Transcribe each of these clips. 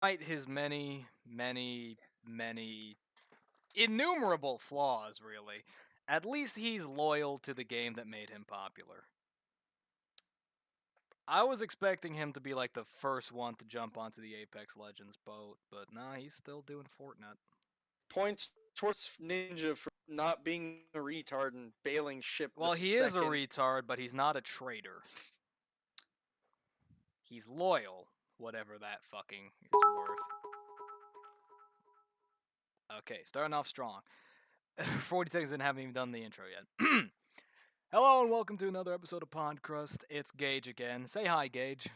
Despite his many innumerable flaws, really, at least he's loyal to the game that made him popular. I was expecting him to be like the first one to jump onto the Apex Legends boat, but nah, he's still doing Fortnite. Points towards Ninja for not being a retard and bailing ship the Well, he is a second. retard, but he's not a traitor. He's loyal, whatever that fucking is worth. Okay, starting off strong. 40 seconds and haven't even done the intro yet. Hello and welcome to another episode of Pod-Crust. It's Gage again. Say hi, Gage.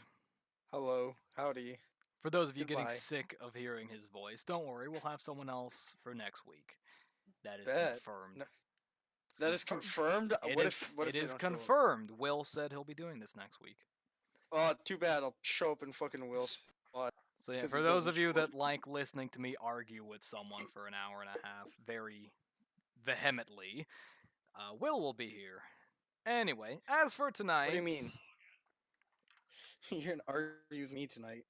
Hello, howdy, For those of you getting goodbye. sick of hearing his voice, don't worry, we'll have someone else for next week. That is Bet. confirmed. No, It's that is confirmed. confirmed. It What is if what it if they is don't show up? confirmed. Will said he'll be doing this next week. Oh, too bad. I'll show up in fucking Will's spot So yeah, because for he those doesn't of you show up. that like listening to me argue with someone for an hour and a half very vehemently, Will be here. Anyway, as for What do you tonight, mean? You're gonna argue with me tonight?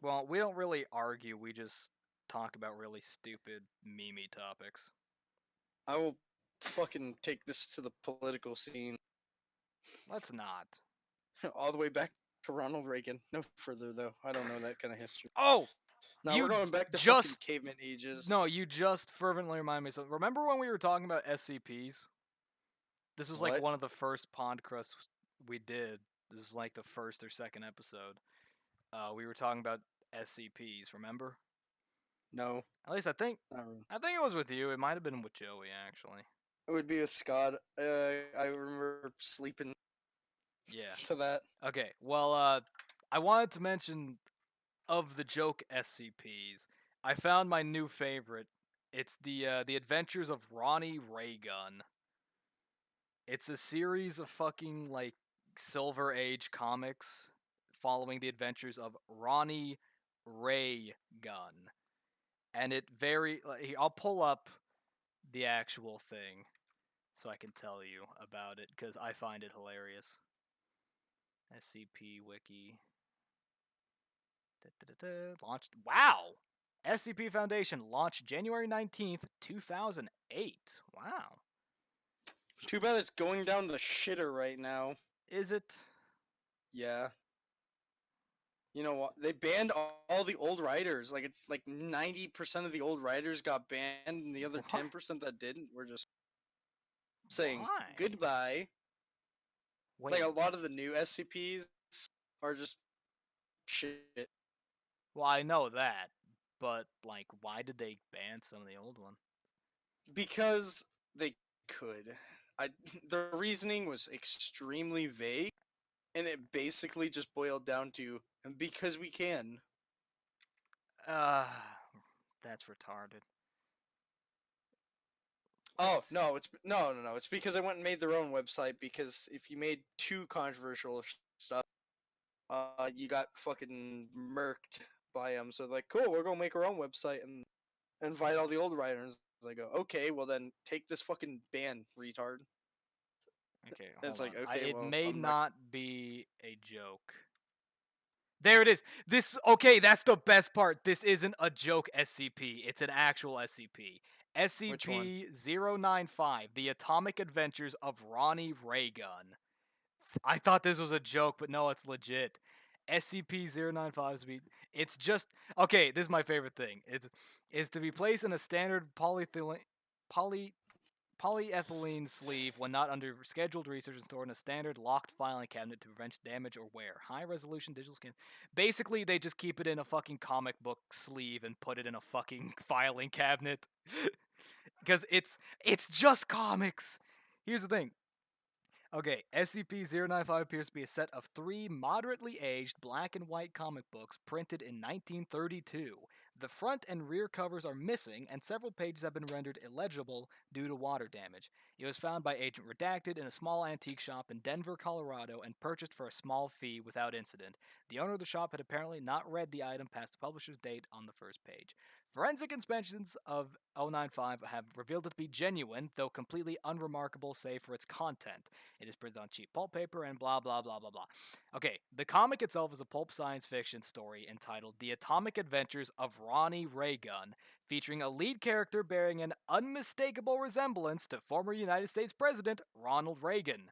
well, we don't really argue. We just talk about really stupid memey topics. I will fucking take this to the political scene, Let's not. all the way back to Ronald Reagan. No further though. I don't know that kind of history. Oh, Now we're you going back to fucking just caveman ages. no, you just fervently remind me of something. Remember when we were talking about SCPs? This was like What? one of the first Podcast we did. This is like the first or second episode. We were talking about SCPs. Remember? No, At least I think. not really. I think it was with you. It might have been with Joey actually. It would be with Scott. I remember sleeping Yeah. to that. Okay. Well, I wanted to mention of the joke SCPs. I found my new favorite. It's the Adventures of Ronnie Raygun. It's a series of fucking like Silver Age comics following the adventures of Ronnie Raygun. And it very I'll pull up the actual thing so I can tell you about it because I find it hilarious. SCP Wiki. Launched. Wow! SCP Foundation launched January 19th, 2008. Wow. Too bad it's going down the shitter right now. Is it? Yeah. You know what? They banned all the old writers. Like it's like 90% of the old writers got banned, and the other What? 10% that didn't were just saying Why? goodbye. Like Wait. a lot of the new SCPs are just shit Well, I know that, but like, why did they ban some of the old one? because they could. I the reasoning was extremely vague, and it basically just boiled down to because we can. Uh, that's retarded. Oh Let's. no, no. It's because I went and made their own website. Because if you made too controversial stuff, you got fucking murked by them. So like, cool, we're gonna make our own website and invite all the old writers. I go, okay, well then take this fucking ban, retard. Okay, And it's hold like, on. okay, It well may I'm not. not be a joke. There it is. This okay, that's the best part. This isn't a joke SCP. It's an actual SCP. Which one? SCP-095: The Atomic Adventures of Ronnie Raygun. I thought this was a joke, but no, it's legit. SCP-095 is it's just okay, this is my favorite thing. It's is to be placed in a standard poly polyethylene sleeve when not under scheduled research and stored in a standard locked filing cabinet to prevent damage or wear. High resolution digital scan. Basically, they just keep it in a fucking comic book sleeve and put it in a fucking filing cabinet because it's just comics. Here's the thing. Okay, SCP-095 appears to be a set of three moderately aged black and white comic books printed in 1932. The front and rear covers are missing, and several pages have been rendered illegible due to water damage. It was found by Agent Redacted in a small antique shop in Denver, Colorado, and purchased for a small fee without incident. The owner of the shop had apparently not read the item past the publisher's date on the first page. Forensic inspections of 095 have revealed it to be genuine, though completely unremarkable save for its content. It is printed on cheap pulp paper and blah blah blah blah blah. Okay, the comic itself is a pulp science fiction story entitled The Atomic Adventures of Ronnie Raygun, featuring a lead character bearing an unmistakable resemblance to former United States President Ronald Reagan.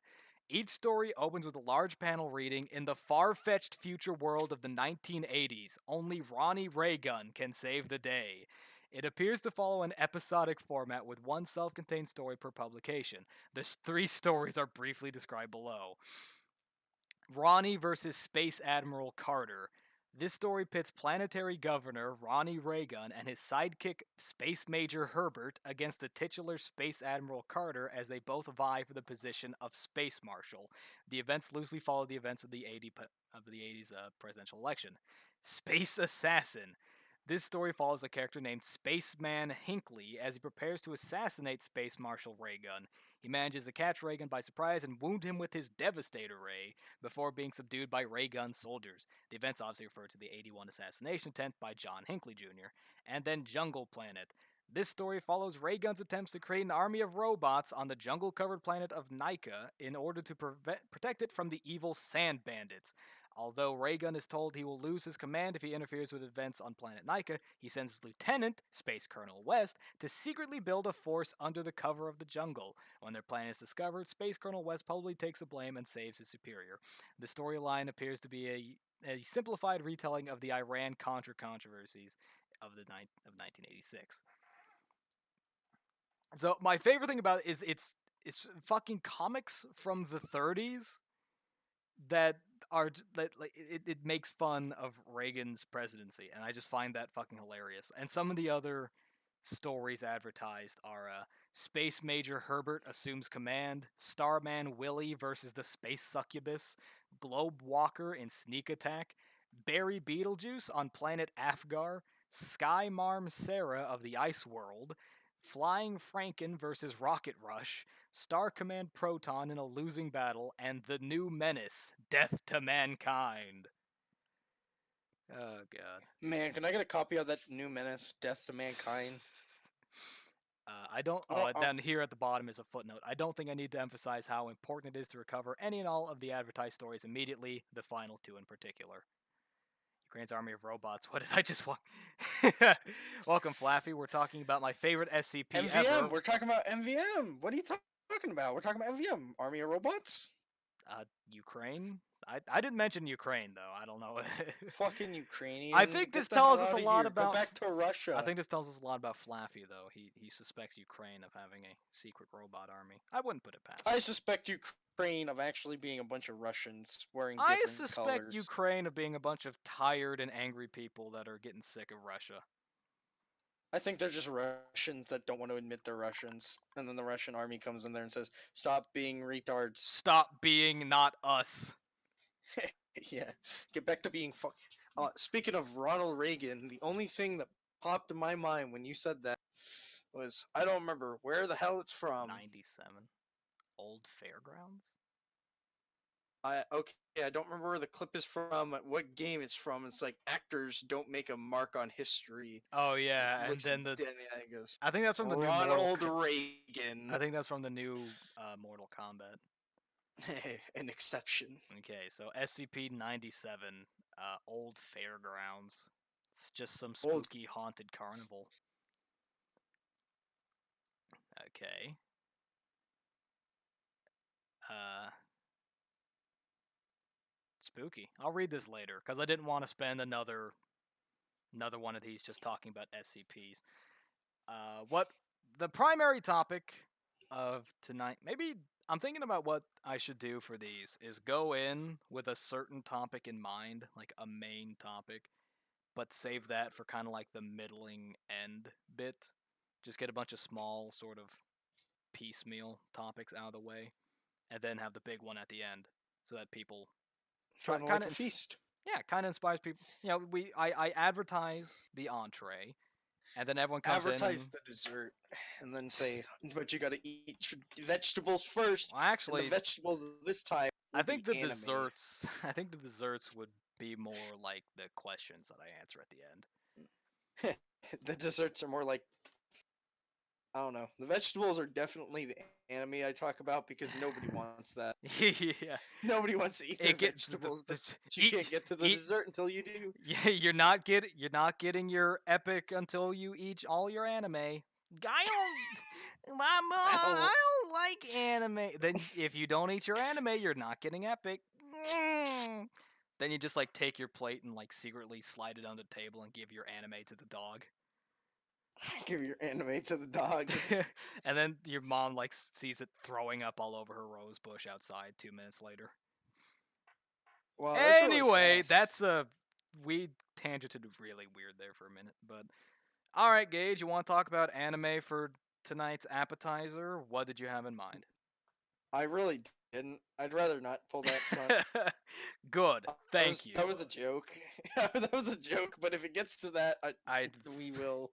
Each story opens with a large panel reading in the far-fetched future world of the 1980s. Only Ronnie Raygun can save the day. It appears to follow an episodic format with one self-contained story per publication. The three stories are briefly described below. Ronnie versus Space Admiral Carter. This story pits planetary governor Ronnie Raygun and his sidekick Space Major Herbert against the titular Space Admiral Carter as they both vie for the position of Space Marshal. The events loosely follow the events of the 80s presidential election. Space Assassin. This story follows a character named Spaceman Hinckley as he prepares to assassinate Space Marshal Raygun. He manages to catch Raygun by surprise and wound him with his Devastator Ray before being subdued by ray gun soldiers. The events obviously refer to the 81 assassination attempt by John Hinckley Jr. And then Jungle Planet. This story follows Raygun's attempts to create an army of robots on the jungle-covered planet of Nika in order to protect it from the evil Sand Bandits. Although Raygun is told he will lose his command if he interferes with events on planet Nika, he sends his lieutenant, Space Colonel West, to secretly build a force under the cover of the jungle. When their plan is discovered, Space Colonel West probably takes the blame and saves his superior. The storyline appears to be a simplified retelling of the Iran-Contra controversies of 1986. So my favorite thing about it is it's fucking comics from the 30s that are that like it makes fun of Reagan's presidency, and I just find that fucking hilarious. And some of the other stories advertised are Space Major Herbert assumes command, Starman Willie versus the Space Succubus, Globe Walker in Sneak Attack, Barry Beetlejuice on planet Afgar, Sky Marm Sarah of the Ice World, Flying Franken versus Rocket Rush, Star Command Proton in a losing battle, and the new menace, Death to Mankind. Oh god. Man, can I get a copy of that new menace, Death to Mankind? I don't. I don't. Down here at the bottom is a footnote. I don't think I need to emphasize how important it is to recover any and all of the advertised stories immediately, the final two in particular. Ukraine's army of robots. What did I just want? Welcome, Flaffy. We're talking about my favorite SCP MVM. ever. We're talking about MVM. What are you talking about? We're talking about MVM, Army of Robots. Ukraine. I didn't mention Ukraine though. I don't know. Fucking Ukrainian. I think Get this the hell tells us a out of lot here. Go about. back to Russia. I think this tells us a lot about Flaffy though. He suspects Ukraine of having a secret robot army. I wouldn't put it past I him. suspect Ukraine of actually being a bunch of Russians wearing I different suspect colors. Ukraine of being a bunch of tired and angry people that are getting sick of Russia. I think they're just Russians that don't want to admit they're Russians, and then the Russian army comes in there and says, "Stop being retards." Stop being not us. Yeah, get back to being fuck. Speaking of Ronald Reagan, the only thing that popped in my mind when you said that was I don't remember where the hell it's from. 97. Old Fairgrounds? I don't remember where the clip is from, what game it's from. It's like actors don't make a mark on history. Oh yeah, and Looks then the dead. It goes I think that's from the new Ronald Reagan, I think that's from the new Mortal Kombat. an exception. Okay, so SCP-97, Old Fairgrounds. It's just some Old spooky haunted carnival. Okay. Uh, spooky. I'll read this later because I didn't want to spend another one of these just talking about SCPs. What the primary topic of tonight? Maybe I'm thinking about what I should do for these. Is go in with a certain topic in mind, like a main topic, but save that for kind of like the middling end bit. Just get a bunch of small sort of piecemeal topics out of the way, and then have the big one at the end, so that people try kind of kind like a of feast. yeah, kind of inspires people. You know, I advertise the entree, And then everyone comes in Advertise and the dessert, and then say, "But you got to eat your vegetables first, well, and the actually, vegetables this time I will think be the anime." desserts, I think the desserts would be more like the questions that I answer at the end. The desserts are more like, I don't know. The vegetables are definitely the anime I talk about because nobody wants that. Yeah, Nobody wants to eat their it gets vegetables, but you can't eat get to the eat. dessert until you do. Yeah, you're not getting your epic until you eat all your anime. I don't, I don't. I don't like anime. Then if you don't eat your anime, you're not getting epic. Mm. Then you just like take your plate and like secretly slide it on the table and give your anime to the dog. Give your anime to the dog. And then your mom like sees it throwing up all over her rose bush outside 2 minutes later. Wow, that's really Anyway, fast. that's a we tangented really weird there for a minute, but all right, Gage, you want to talk about anime for tonight's appetizer? What did you have in mind? I really didn't. I'd rather not pull that stunt. Good, That thank was that you. was a joke. That was a joke. But if it gets to that, I we will.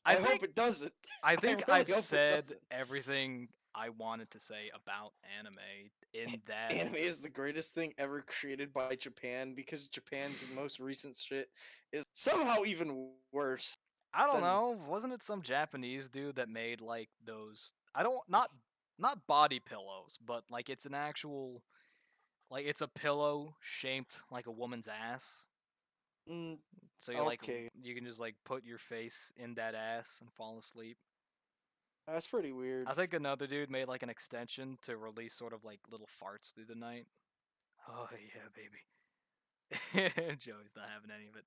I I hope think it doesn't. I I think really I've hope it said doesn't. everything I wanted to say about anime in that. Anime is the greatest thing ever created by Japan because Japan's most recent shit is somehow even worse I don't than. know. Wasn't it some Japanese dude that made like those? I don't not body pillows, but like it's an actual like it's a pillow shaped like a woman's ass. Mm, So you like okay, you can just like put your face in that ass and fall asleep. that's pretty weird. I think another dude made like an extension to release sort of like little farts through the night. Oh yeah, baby. Joey's not having any of it.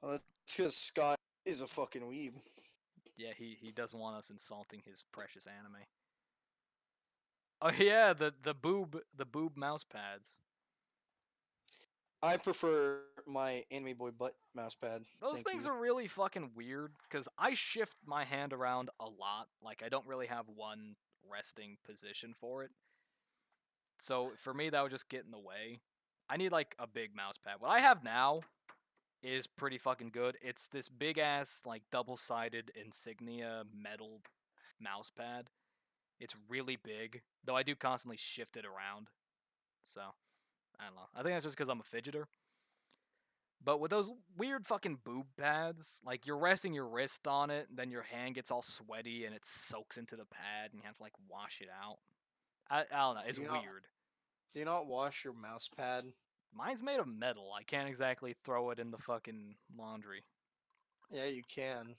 Well, that's because Scott is a fucking weeb. Yeah, he doesn't want us insulting his precious anime. Oh yeah, the boob mouse pads. I prefer my Anime Boy butt mousepad. Those Thank things you. are really fucking weird because I shift my hand around a lot. Like I don't really have one resting position for it. So for me, that would just get in the way. I need like a big mouse pad. What I have now is pretty fucking good. It's this big ass like double-sided insignia metal mouse pad. It's really big, though I do constantly shift it around. So I don't know. I think that's just because I'm a fidgeter. But with those weird fucking boob pads, like you're resting your wrist on it, and then your hand gets all sweaty and it soaks into the pad, and you have to like wash it out. I don't know. Do It's you not weird. do you not wash your mouse pad? Mine's made of metal. I can't exactly throw it in the fucking laundry. Yeah, you can.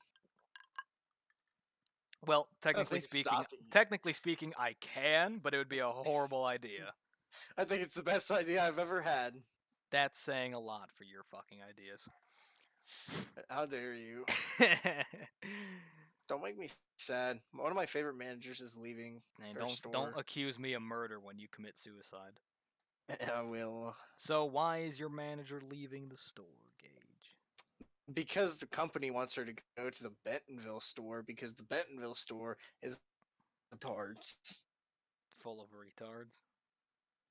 Well, Nothing's stopping you. technically speaking, I can, but it would be a horrible idea. I think it's the best idea I've ever had. That's saying a lot for your fucking ideas. How dare you? Don't make me sad. One of my favorite managers is leaving And our don't store. accuse me of murder when you commit suicide. I will. So why is your manager leaving the store, Gage? Because the company wants her to go to the Bentonville store because the Bentonville store is parts. Full of retards.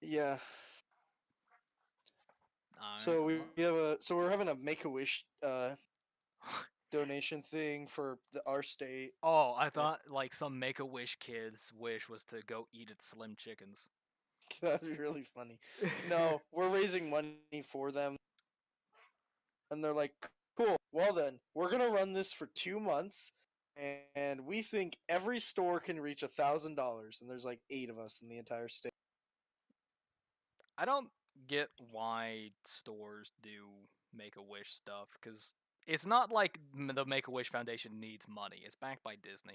Yeah. Alright, So we well. have a so we're having a Make a Wish donation thing for our state. Oh, I And thought like some Make-A-Wish kid's wish was to go eat at Slim Chickens. that'd be really funny. No, we're raising money for them, and they're like, "Cool. Well then, we're gonna run this for 2 months, and we think every store can reach $1,000, and there's like 8 of us in the entire state." I don't get why stores do Make-A-Wish stuff, because it's not like the Make-A-Wish Foundation needs money. It's backed by Disney.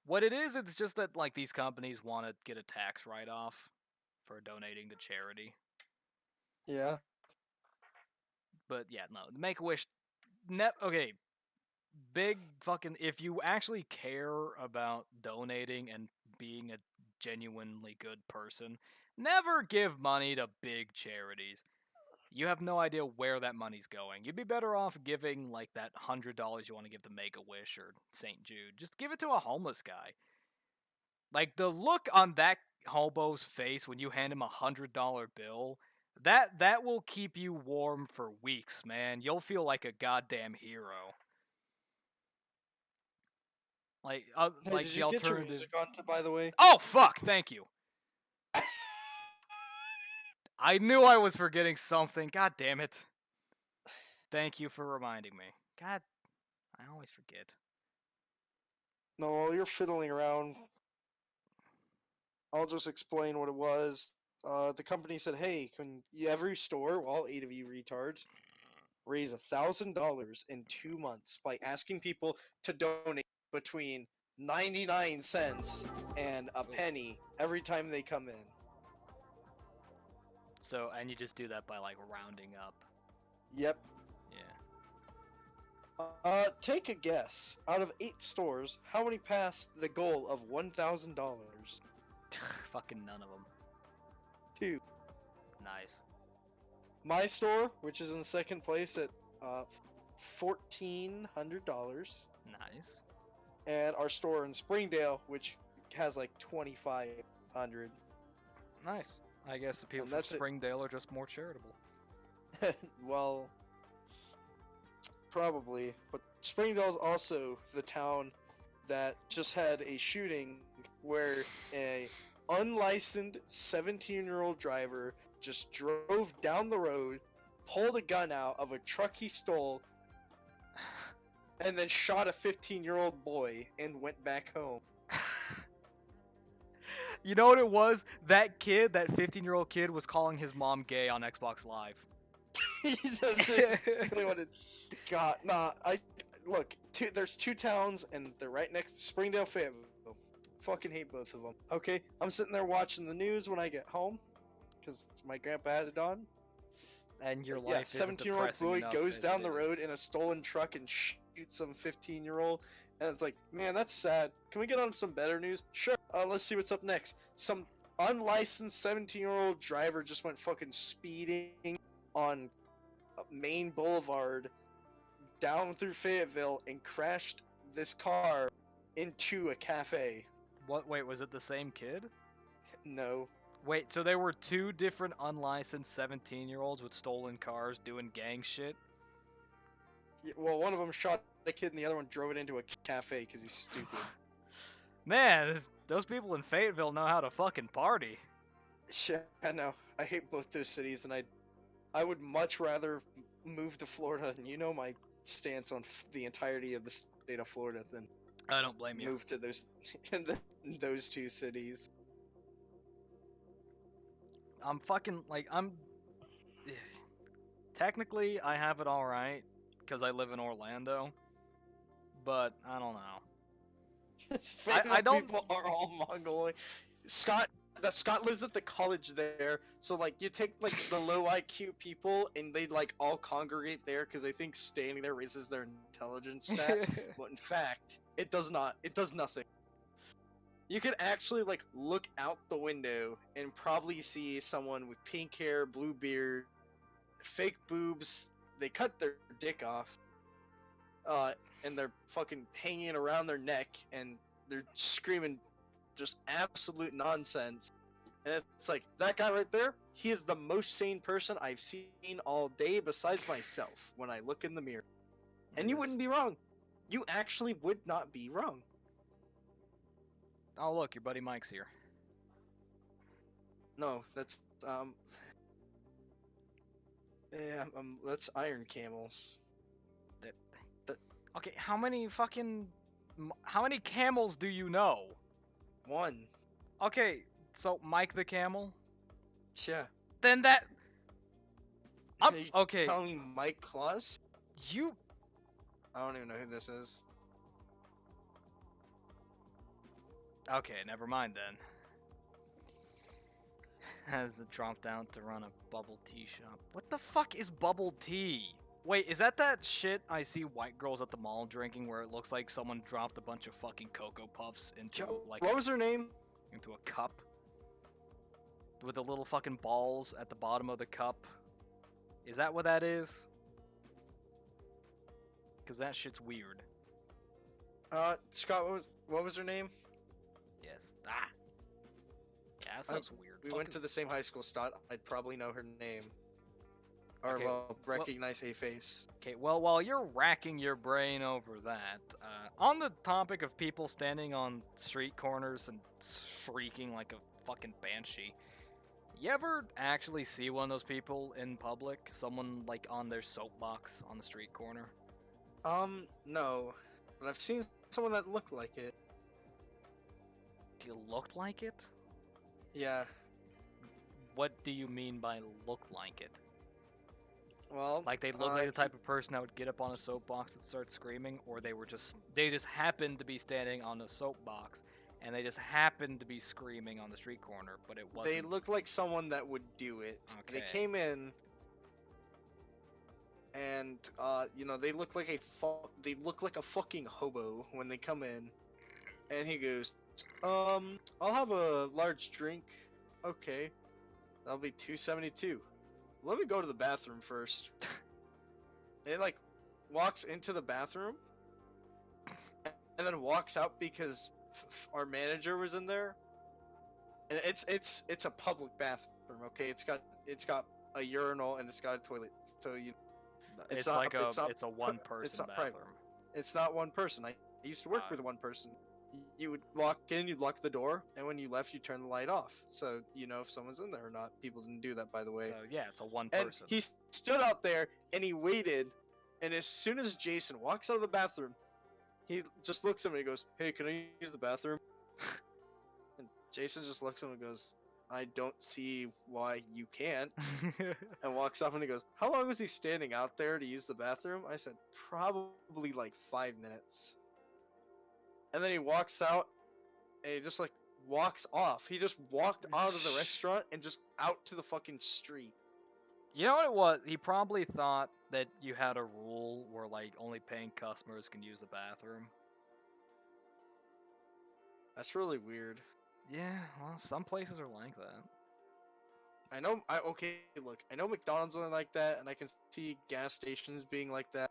What it is, it's just that like these companies want to get a tax write-off for donating to charity. Yeah. But yeah, no, the Make-A-Wish okay, big fucking if you actually care about donating and being a genuinely good person, never give money to big charities. You have no idea where that money's going. You'd be better off giving like that $100 you want to give to Make a Wish or St. Jude. Just give it to a homeless guy. Like the look on that hobo's face when you hand him $100 bill, that will keep you warm for weeks, man. You'll feel like a goddamn hero. Hey, Like did the you get your alternative. music on, by the way? Oh fuck! Thank you. I knew I was forgetting something. God damn it. Thank you for reminding me. God, I always forget. No, while you're fiddling around, I'll just explain what it was. The company said, "Hey, can every store, well, all 8 of you retards, raise $1,000 in 2 months by asking people to donate between 99 cents and a Oh. penny every time they come in." So, and you just do that by like rounding up. Yep. Take a guess. Out of 8 stores, how many passed the goal of $1,000? Yeah. Fucking none of them. 2. Nice. My store, which is in second place at $1,400, Nice. and our store in Springdale, which has like 2,500. Nice. I guess the people And from that's it. Springdale are just more charitable. Well, probably. But Springdale's also the town that just had a shooting where a unlicensed 17-year-old driver just drove down the road, pulled a gun out of a truck he stole, and then shot a 15-year-old boy and went back home. You know what it was? That kid, that 15-year-old kid, was calling his mom gay on Xbox Live. That's basically what it. God, nah. Look. There's 2 towns, and they're right next to Springdale, Fayetteville. Fucking hate both of them. Okay, I'm sitting there watching the news when I get home, because my grandpa had it on. And your Yeah, life isn't 17-year-old depressing boy enough goes as it down the is. road in a stolen truck and shoots some 15-year-old, and it's like, man, that's sad. Can we get on some better news? Sure. Let's see what's up next. Some unlicensed 17-year-old driver just went fucking speeding on Main Boulevard down through Fayetteville and crashed this car into a cafe. What? Wait, was it the same kid? No. Wait, so there were 2 different unlicensed 17-year-olds with stolen cars doing gang shit? Well, one of them shot a kid and the other one drove it into a cafe because he's stupid. Man, those people in Fayetteville know how to fucking party. Yeah, I know. I hate both those cities, and I would much rather move to Florida, and you know my stance on the entirety of the state of Florida, than I don't blame you. move to those 2 cities. I'm fucking, like, technically, I have it alright, because I live in Orlando, but I don't know. I don't... People are all Mongoloid. Scott lives at the college there, so like you take like the low IQ people and they like all congregate there because they think staying there raises their intelligence stat, but in fact it does not. It does nothing. You could actually like look out the window and probably see someone with pink hair, blue beard, fake boobs. They cut their dick off, and they're fucking hanging around their neck, and they're screaming just absolute nonsense. And it's like, that guy right there, he is the most sane person I've seen all day besides myself when I look in the mirror. And you wouldn't be wrong. You actually would not be wrong. Oh, look, your buddy Mike's here. No, that's yeah, that's Iron Camels. Okay, how many camels do you know? 1. Okay, so Mike the camel? Yeah. Then that... Are you okay, telling me Mike Claus? you... I don't even know who this is. Okay, never mind then. Has dropped out to run a bubble tea shop. What the fuck is bubble tea? Wait, is that shit I see white girls at the mall drinking where it looks like someone dropped a bunch of fucking Cocoa Puffs into What was her name? into a cup? With the little fucking balls at the bottom of the cup? Is that what that is? Cause that shit's weird. Scott, what was her name? Yes. Ah. Yeah, that sounds weird. We went to the same high school, Scott. I'd probably know her name. Or, Okay, well, well, recognize a face. okay, well, while you're racking your brain over that, on the topic of people standing on street corners and shrieking like a fucking banshee, you ever actually see one of those people in public? Someone like on their soapbox on the street corner? No. But I've seen someone that looked like it. You looked like it? Yeah. What do you mean by look like it? Well, Like they look like the type of person that would get up on a soapbox and start screaming, or they just happened to be standing on a soapbox and they just happened to be screaming on the street corner, but it they wasn't. look like someone that would do it. They Okay. came in and they look like they look like a fucking hobo when they come in. And he goes, I'll have a large drink. Okay. That'll be 272. Let me go to the bathroom first. And it like walks into the bathroom and then walks out because our manager was in there. And it's a public bathroom, okay? It's got a urinal and it's got a toilet. So It's not like it's not it's a one person it's not bathroom. private. It's not one person. I used to work with one person. You would walk in, you'd lock the door, and when you left, you turn the light off. So you know if someone's in there or not. People didn't do that, by the way. So yeah, it's a one And person. he stood out there and he waited. And as soon as Jason walks out of the bathroom, he just looks at me and goes, "Hey, can I use the bathroom?" And Jason just looks at him and goes, "I don't see why you can't." And walks off and he goes, "How long was he standing out there to use the bathroom?" I said, "Probably like 5 minutes." And then he walks out and he just like walks off. He just walked out of the restaurant and just out to the fucking street. You know what it was? He probably thought that you had a rule where like only paying customers can use the bathroom. That's really weird. Yeah, well, some places are like that. Okay, look, I know McDonald's are like that, and I can see gas stations being like that.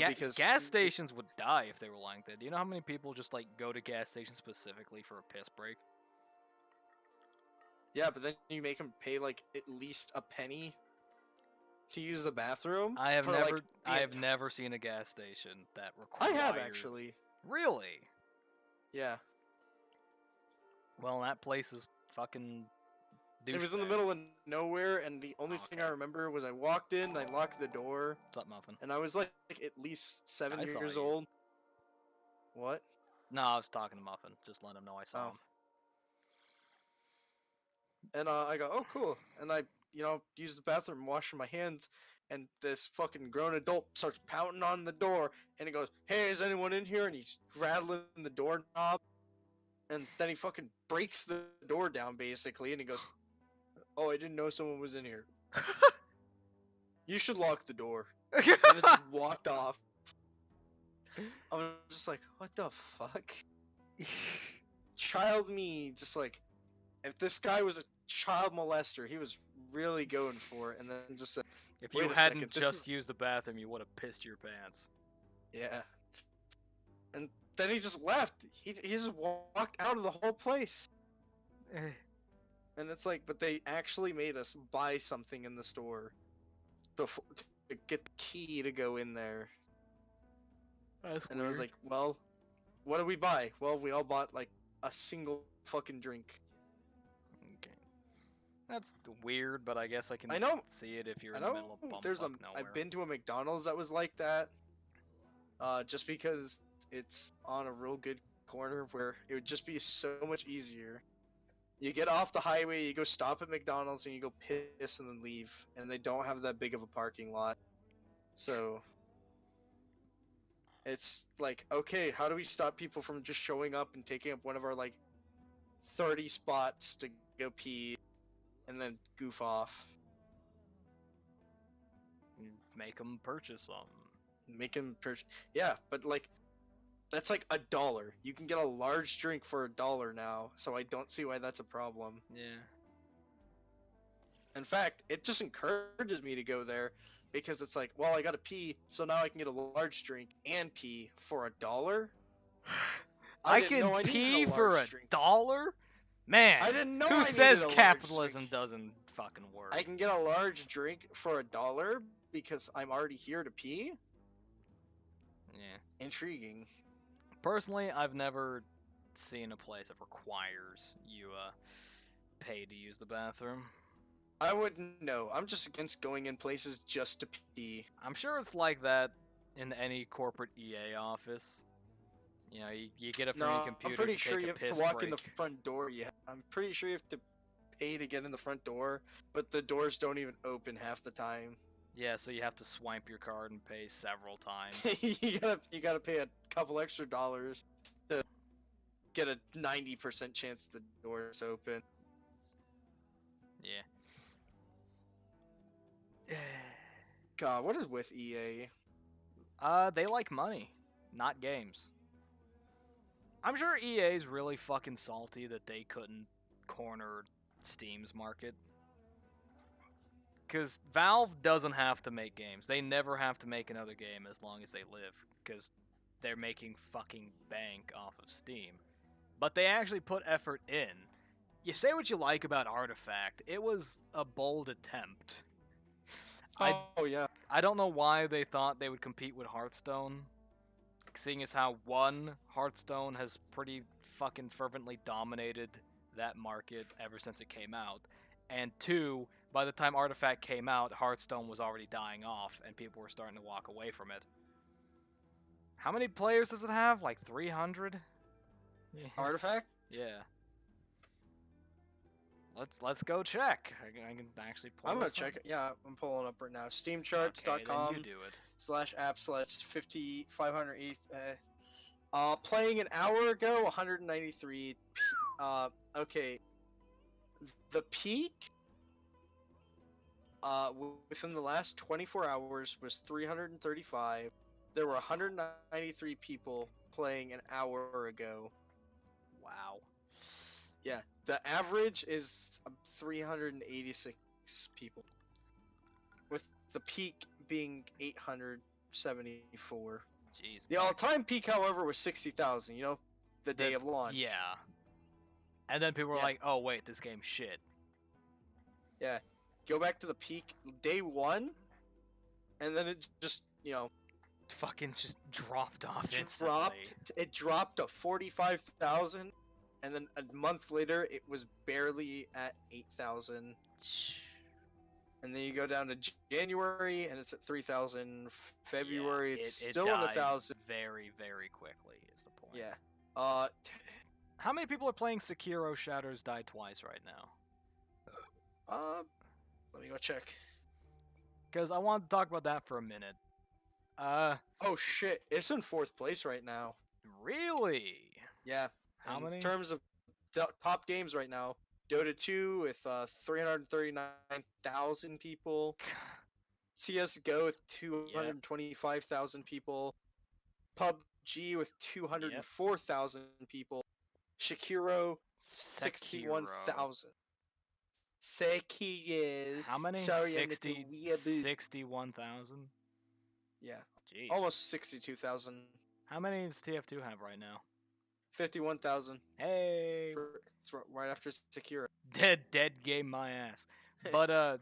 Because Gas stations would die if they were like that. Do you know how many people just like go to gas stations specifically for a piss break? yeah, but then you make them pay like at least a penny to use the bathroom. I have for, never, like, I have never seen a gas station that I required. have actually. Really? Yeah. Well, that place is fucking douchebag. It was in the middle of nowhere, and the only thing Okay. I remember was I walked in, I locked the door, What's up, Muffin? and I was like at least 7 I saw years you. old. What? No, I was talking to Muffin. Just let him know I saw Oh. him. And I go, "Oh, cool," and I use the bathroom, washing my hands, and this fucking grown adult starts pounding on the door, and he goes, "Hey, is anyone in here?" And he's rattling the doorknob, and then he fucking breaks the door down basically, and he goes, "Oh, I didn't know someone was in here. You should lock the door." And then just walked off. I'm just like, what the fuck? Child me, just like, if this guy was a child molester, he was really going for it, and then just said, If "Wait you a hadn't second, this just is-" used the bathroom, you would have pissed your pants. Yeah. And then he just left. He just walked out of the whole place. And it's like, but they actually made us buy something in the store before to get the key to go in there. That's And weird. I was like, well, what did we buy? Well, we all bought like a single fucking drink. Okay. That's weird, but I guess I can see it if you're I in the know middle of there's bumfuck nowhere. I've been to a McDonald's that was like that. Just because it's on a real good corner where it would just be so much easier. You get off the highway, you go stop at McDonald's, and you go piss and then leave, and they don't have that big of a parking lot. So it's like, okay, how do we stop people from just showing up and taking up one of our like 30 spots to go pee and then goof off? Make them purchase something. Make them purchase. Yeah, but like, that's like $1. You can get a large drink for $1 now, so I don't see why that's a problem. Yeah. In fact, it just encourages me to go there because it's like, well, I gotta pee, so now I can get a large drink and pee for $1. I can pee for $1? Man, I didn't know who I says needed a large capitalism drink. doesn't fucking word. I can get a large drink for $1 because I'm already here to pee. Yeah. Intriguing. Personally, I've never seen a place that requires you pay to use the bathroom. I wouldn't know. I'm just against going in places just to pee. I'm sure it's like that in any corporate EA office. You know, you get it for your No, I'm computer, pretty you sure take a you have to piss walk in the break. front door. Yeah, I'm pretty sure you have to pay to get in the front door, but the doors don't even open half the time. Yeah, so you have to swipe your card and pay several times. you gotta pay a couple extra dollars to get a 90% chance the doors open. Yeah. God, what is with EA? They like money, not games. I'm sure EA's really fucking salty that they couldn't corner Steam's market. Because Valve doesn't have to make games. They never have to make another game as long as they live. Because they're making fucking bank off of Steam. But they actually put effort in. You say what you like about Artifact, it was a bold attempt. Oh yeah. I don't know why they thought they would compete with Hearthstone, seeing as how one, Hearthstone has pretty fucking fervently dominated that market ever since it came out, and two, by the time Artifact came out, Hearthstone was already dying off and people were starting to walk away from it. How many players does it have? Like 300? Artifact? Yeah. Let's go check. I can actually pull I'm gonna this up. check it. Yeah, I'm pulling up right now. Okay, then Steamcharts.com you do it. /app/580. Playing an hour ago, 193. Okay. The peak within the last 24 hours was 335. There were 193 people playing an hour ago. Wow. Yeah, the average is 386 people, with the peak being 874. Jeez. The all-time peak, however, was 60,000. You know, the day of launch. Yeah. And then people were Yeah. like, "Oh wait, this game's shit." Yeah, go back to the peak day one, and then it just Fucking just dropped off instantly. dropped. It dropped to 45,000, and then a month later it was barely at 8,000. And then you go down to January, and it's at 3,000. February, Yeah, it's it still in died 1,000. very, very quickly. Is the point? Yeah. How many people are playing Sekiro: Shadows Die Twice right now? Let me go check. Because I want to talk about that for a minute. Oh shit, it's in 4th place right now. Really? Yeah. How many? In terms of top games right now, Dota 2 with 339,000 people. CS:GO with 225,000 people. PUBG with 204,000 people. Sekiro 61,000. Sekiro. How many? Sorry, 61,000? Yeah. Jeez. Almost 62,000. How many does TF2 have right now? 51,000. Hey. It's right after Sekiro. Dead game my ass. But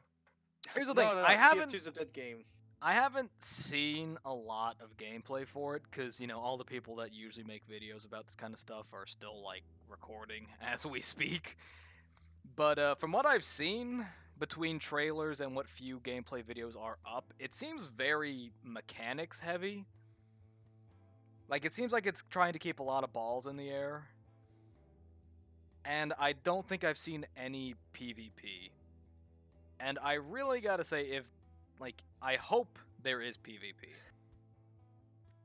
here's the thing. No, I haven't TF2's a dead game. I haven't seen a lot of gameplay for it because, all the people that usually make videos about this kind of stuff are still, like, recording as we speak. But from what I've seen, between trailers and what few gameplay videos are up, it seems very mechanics heavy. Like, it seems like it's trying to keep a lot of balls in the air. And I don't think I've seen any PvP. And I really gotta say, I hope there is PvP.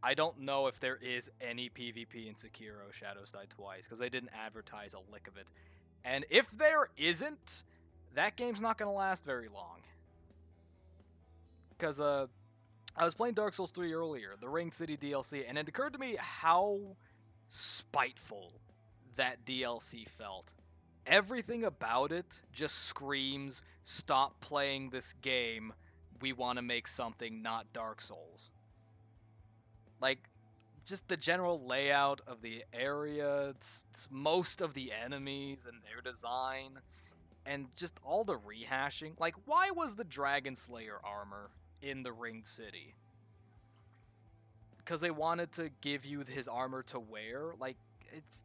I don't know if there is any PvP in Sekiro Shadows Die Twice, because they didn't advertise a lick of it. And if there isn't, that game's not going to last very long. Because I was playing Dark Souls 3 earlier, the Ring City DLC, and it occurred to me how spiteful that DLC felt. Everything about it just screams, stop playing this game, we want to make something not Dark Souls. Like, just the general layout of the area, it's most of the enemies and their design, and just all the rehashing. Like, why was the Dragon Slayer armor in the Ringed City? Because they wanted to give you his armor to wear. Like, it's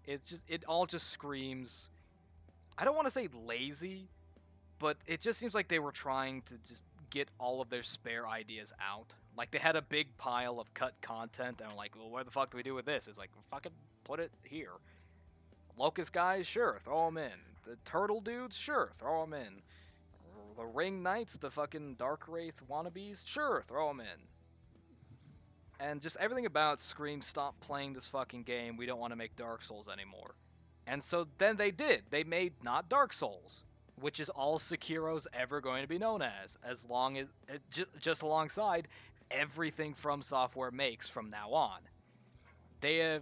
it all just screams. I don't want to say lazy, but it just seems like they were trying to just get all of their spare ideas out. Like, they had a big pile of cut content, and like, well, what the fuck do we do with this? It's like, fucking put it here. Locust guys, sure, throw them in. The turtle dudes, sure, throw them in. The Ring Knights, the fucking Dark Wraith wannabes, sure, throw them in. And just everything about screams, stop playing this fucking game, we don't want to make Dark Souls anymore. And so then they did. They made not Dark Souls, which is all Sekiro's ever going to be known as long as just alongside everything From Software makes from now on. They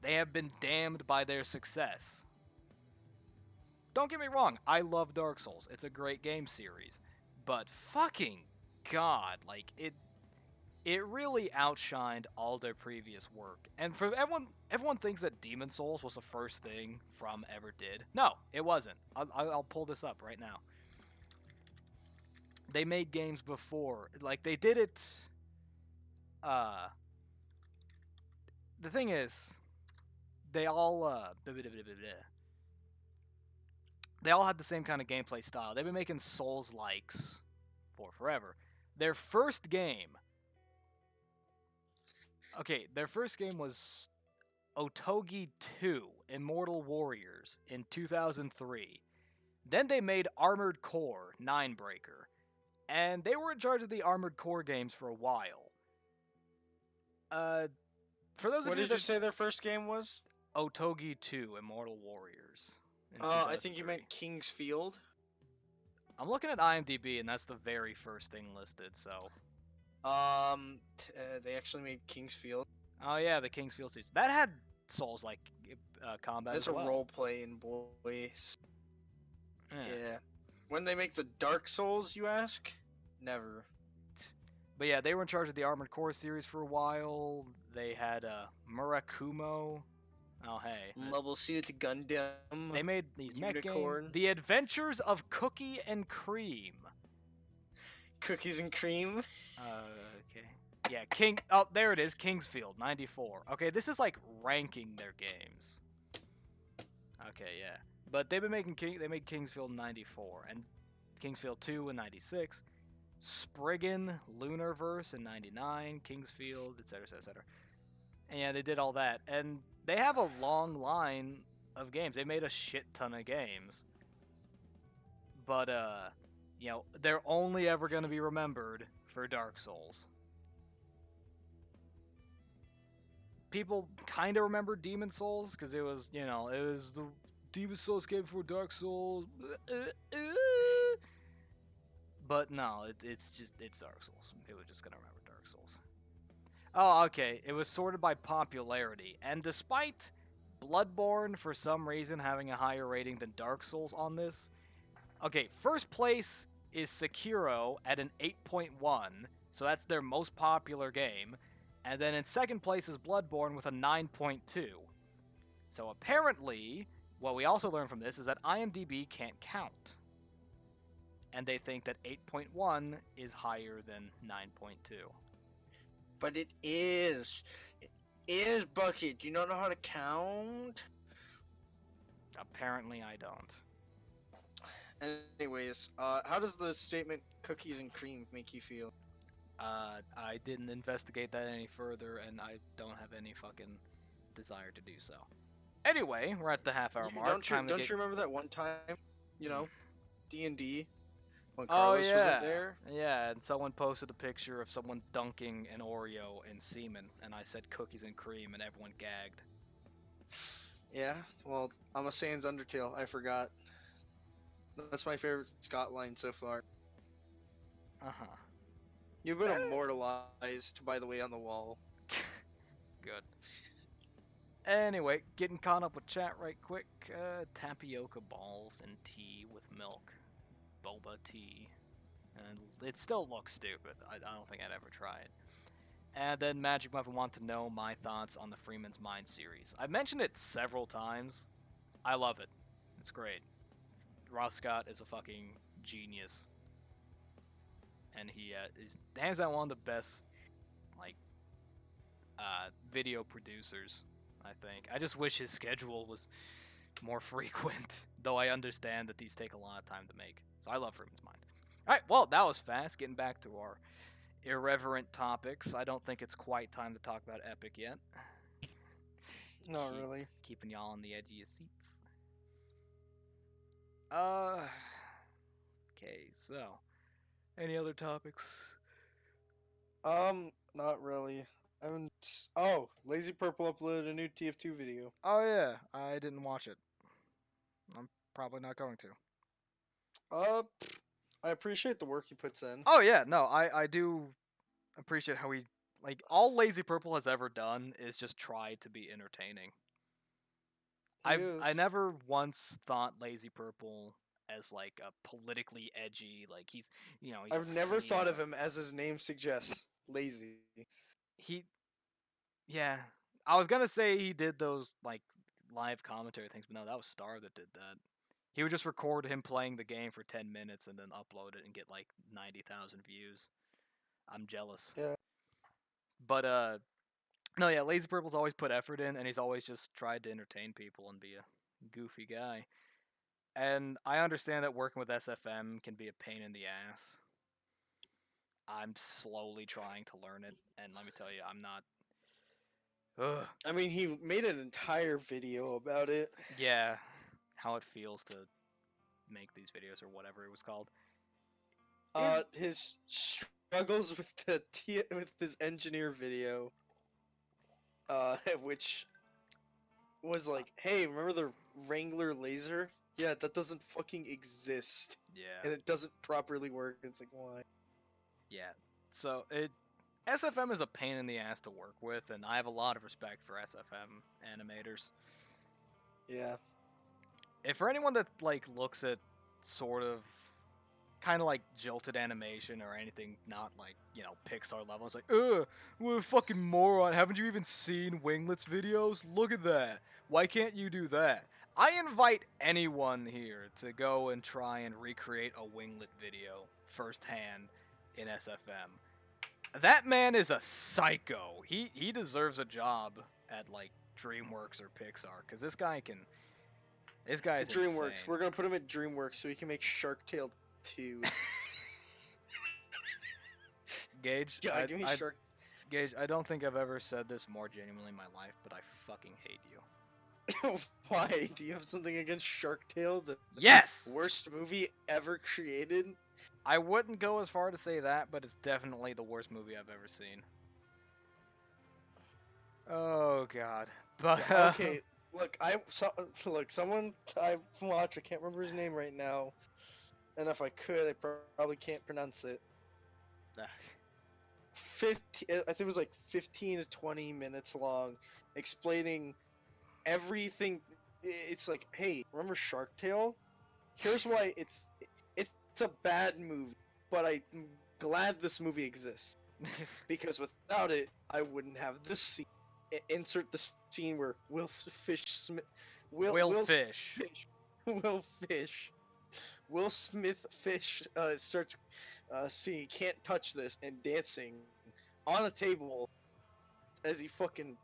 have been damned by their success. Don't get me wrong, I love Dark Souls. It's a great game series, but fucking god, like it really outshined all their previous work. And for everyone thinks that Demon Souls was the first thing From ever did. No, it wasn't. I'll pull this up right now. They made games before, like they did it. Uh, the thing is, they all they all had the same kind of gameplay style. They've been making Souls likes for forever. Their first game, their first game was Otogi 2 Immortal Warriors in 2003. Then they made Armored Core Ninebreaker, and they were in charge of the Armored Core games for a while. Uh, for those What of you did you that say their first game was? Otogi 2 Immortal Warriors in I think you 2003. meant King's Field. I'm looking at IMDb, and that's the very first thing listed. So, They actually made King's Field. oh yeah, the Kingsfield series that had Souls like combat That's as a well. role playing, boys. Yeah. Yeah. When they make the Dark Souls, you ask? Never. But yeah, they were in charge of the Armored Core series for a while. They had Murakumo. Oh hey, Mobile Suit Gundam. they made these mech games. Unicorn. The Adventures of Cookie and Cream. Cookies and Cream. Okay. Yeah, King. Oh, there it is. Kingsfield '94. Okay, this is like ranking their games. Okay, yeah. But they've been making They made Kingsfield in '94 and Kingsfield 2 in '96. Spriggan, Lunarverse in '99, Kingsfield, etc., etc. And yeah, they did all that, and they have a long line of games. They made a shit ton of games, but they're only ever going to be remembered for Dark Souls. People kind of remember Demon Souls because it was the Demon Souls game for Dark Souls. But no, it's Dark Souls. People are just gonna remember Dark Souls. Oh, okay. It was sorted by popularity, and despite Bloodborne for some reason having a higher rating than Dark Souls on this, okay, first place is Sekiro at an 8.1, so that's their most popular game, and then in second place is Bloodborne with a 9.2. So apparently, what we also learned from this is that IMDb can't count. And they think that 8.1 is higher than 9.2. But it is. It is, Bucket. Do you not know how to count? Apparently I don't. Anyways, how does the statement cookies and cream make you feel? I didn't investigate that any further, and I don't have any fucking desire to do so. Anyway, we're at the half-hour mark. Don't you remember that one time, D&D, when Oh Carlos yeah, wasn't there? yeah, and someone posted a picture of someone dunking an Oreo in semen, and I said cookies and cream, and everyone gagged. Yeah, well, I'm a Sans Undertale. I forgot. That's my favorite Scott line so far. Uh-huh. You've been immortalized, by the way, on the wall. Good. Anyway, getting caught up with chat right quick. Tapioca balls and tea with milk. Boba tea. And it still looks stupid. I don't think I'd ever try it. And then Magic Muffin want to know my thoughts on the Freeman's Mind series. I've mentioned it several times. I love it. It's great. Ross Scott is a fucking genius, and he is hands down one of the best like video producers. I think. I just wish his schedule was more frequent, though I understand that these take a lot of time to make. So I love Fruitman's Mind. All right, well, that was fast. Getting back to our irreverent topics. I don't think it's quite time to talk about Epic yet. Not really. Keeping y'all on the edge of your seats. Uh, okay, so any other topics? Not really. I haven't. Oh, Lazy Purple uploaded a new TF2 video. Oh yeah, I didn't watch it. I'm probably not going to. Uh, I appreciate the work he puts in. Oh yeah, no, I do appreciate how he like all Lazy Purple has ever done is just try to be entertaining. He I is. never once thought Lazy Purple as like a politically edgy like he's he's a I've never freedom thought of guy. him as his name suggests. Lazy. He yeah. I was gonna say he did those like live commentary things, but no, that was Star that did that. He would just record him playing the game for 10 minutes and then upload it and get like 90,000 views. I'm jealous. Yeah. But no, yeah, Lazy Purple's always put effort in and he's always just tried to entertain people and be a goofy guy. And I understand that working with SFM can be a pain in the ass. I'm slowly trying to learn it, and let me tell you, I'm not. Ugh. I mean, he made an entire video about it. Yeah, how it feels to make these videos or whatever it was called. His struggles with with his engineer video. Which was like, hey, remember the Wrangler laser? Yeah, that doesn't fucking exist, Yeah, and it doesn't properly work. It's like, why? yeah. So SFM is a pain in the ass to work with, and I have a lot of respect for SFM animators. Yeah. If for anyone that like looks at sort of kind of like jilted animation or anything not like Pixar level, it's like what a fucking moron, haven't you even seen Winglet's videos? Look at that, why can't you do that? I invite anyone here to go and try and recreate a Winglet video firsthand in SFM. That man is a psycho. He deserves a job at like DreamWorks or Pixar because this guy is DreamWorks. insane. We're gonna put him at DreamWorks so he can make Shark Tale 2. Gage, Yeah, give me Shark. Gage, I don't think I've ever said this more genuinely in my life, but I fucking hate you. Why? Do you have something against Shark Tale, the Yes! worst movie ever created? I wouldn't go as far to say that, but it's definitely the worst movie I've ever seen. Oh god. But Okay, look, someone I watch. I can't remember his name right now, and if I could, I probably can't pronounce it. 15, I think it was like 15 to 20 minutes long, explaining everything. It's like, hey, remember Shark Tale? Here's why it's a bad movie, but I'm glad this movie exists because without it, I wouldn't have this scene. Insert the scene where Will Smith Fish starts seeing he can't touch this and dancing on a table as he fucking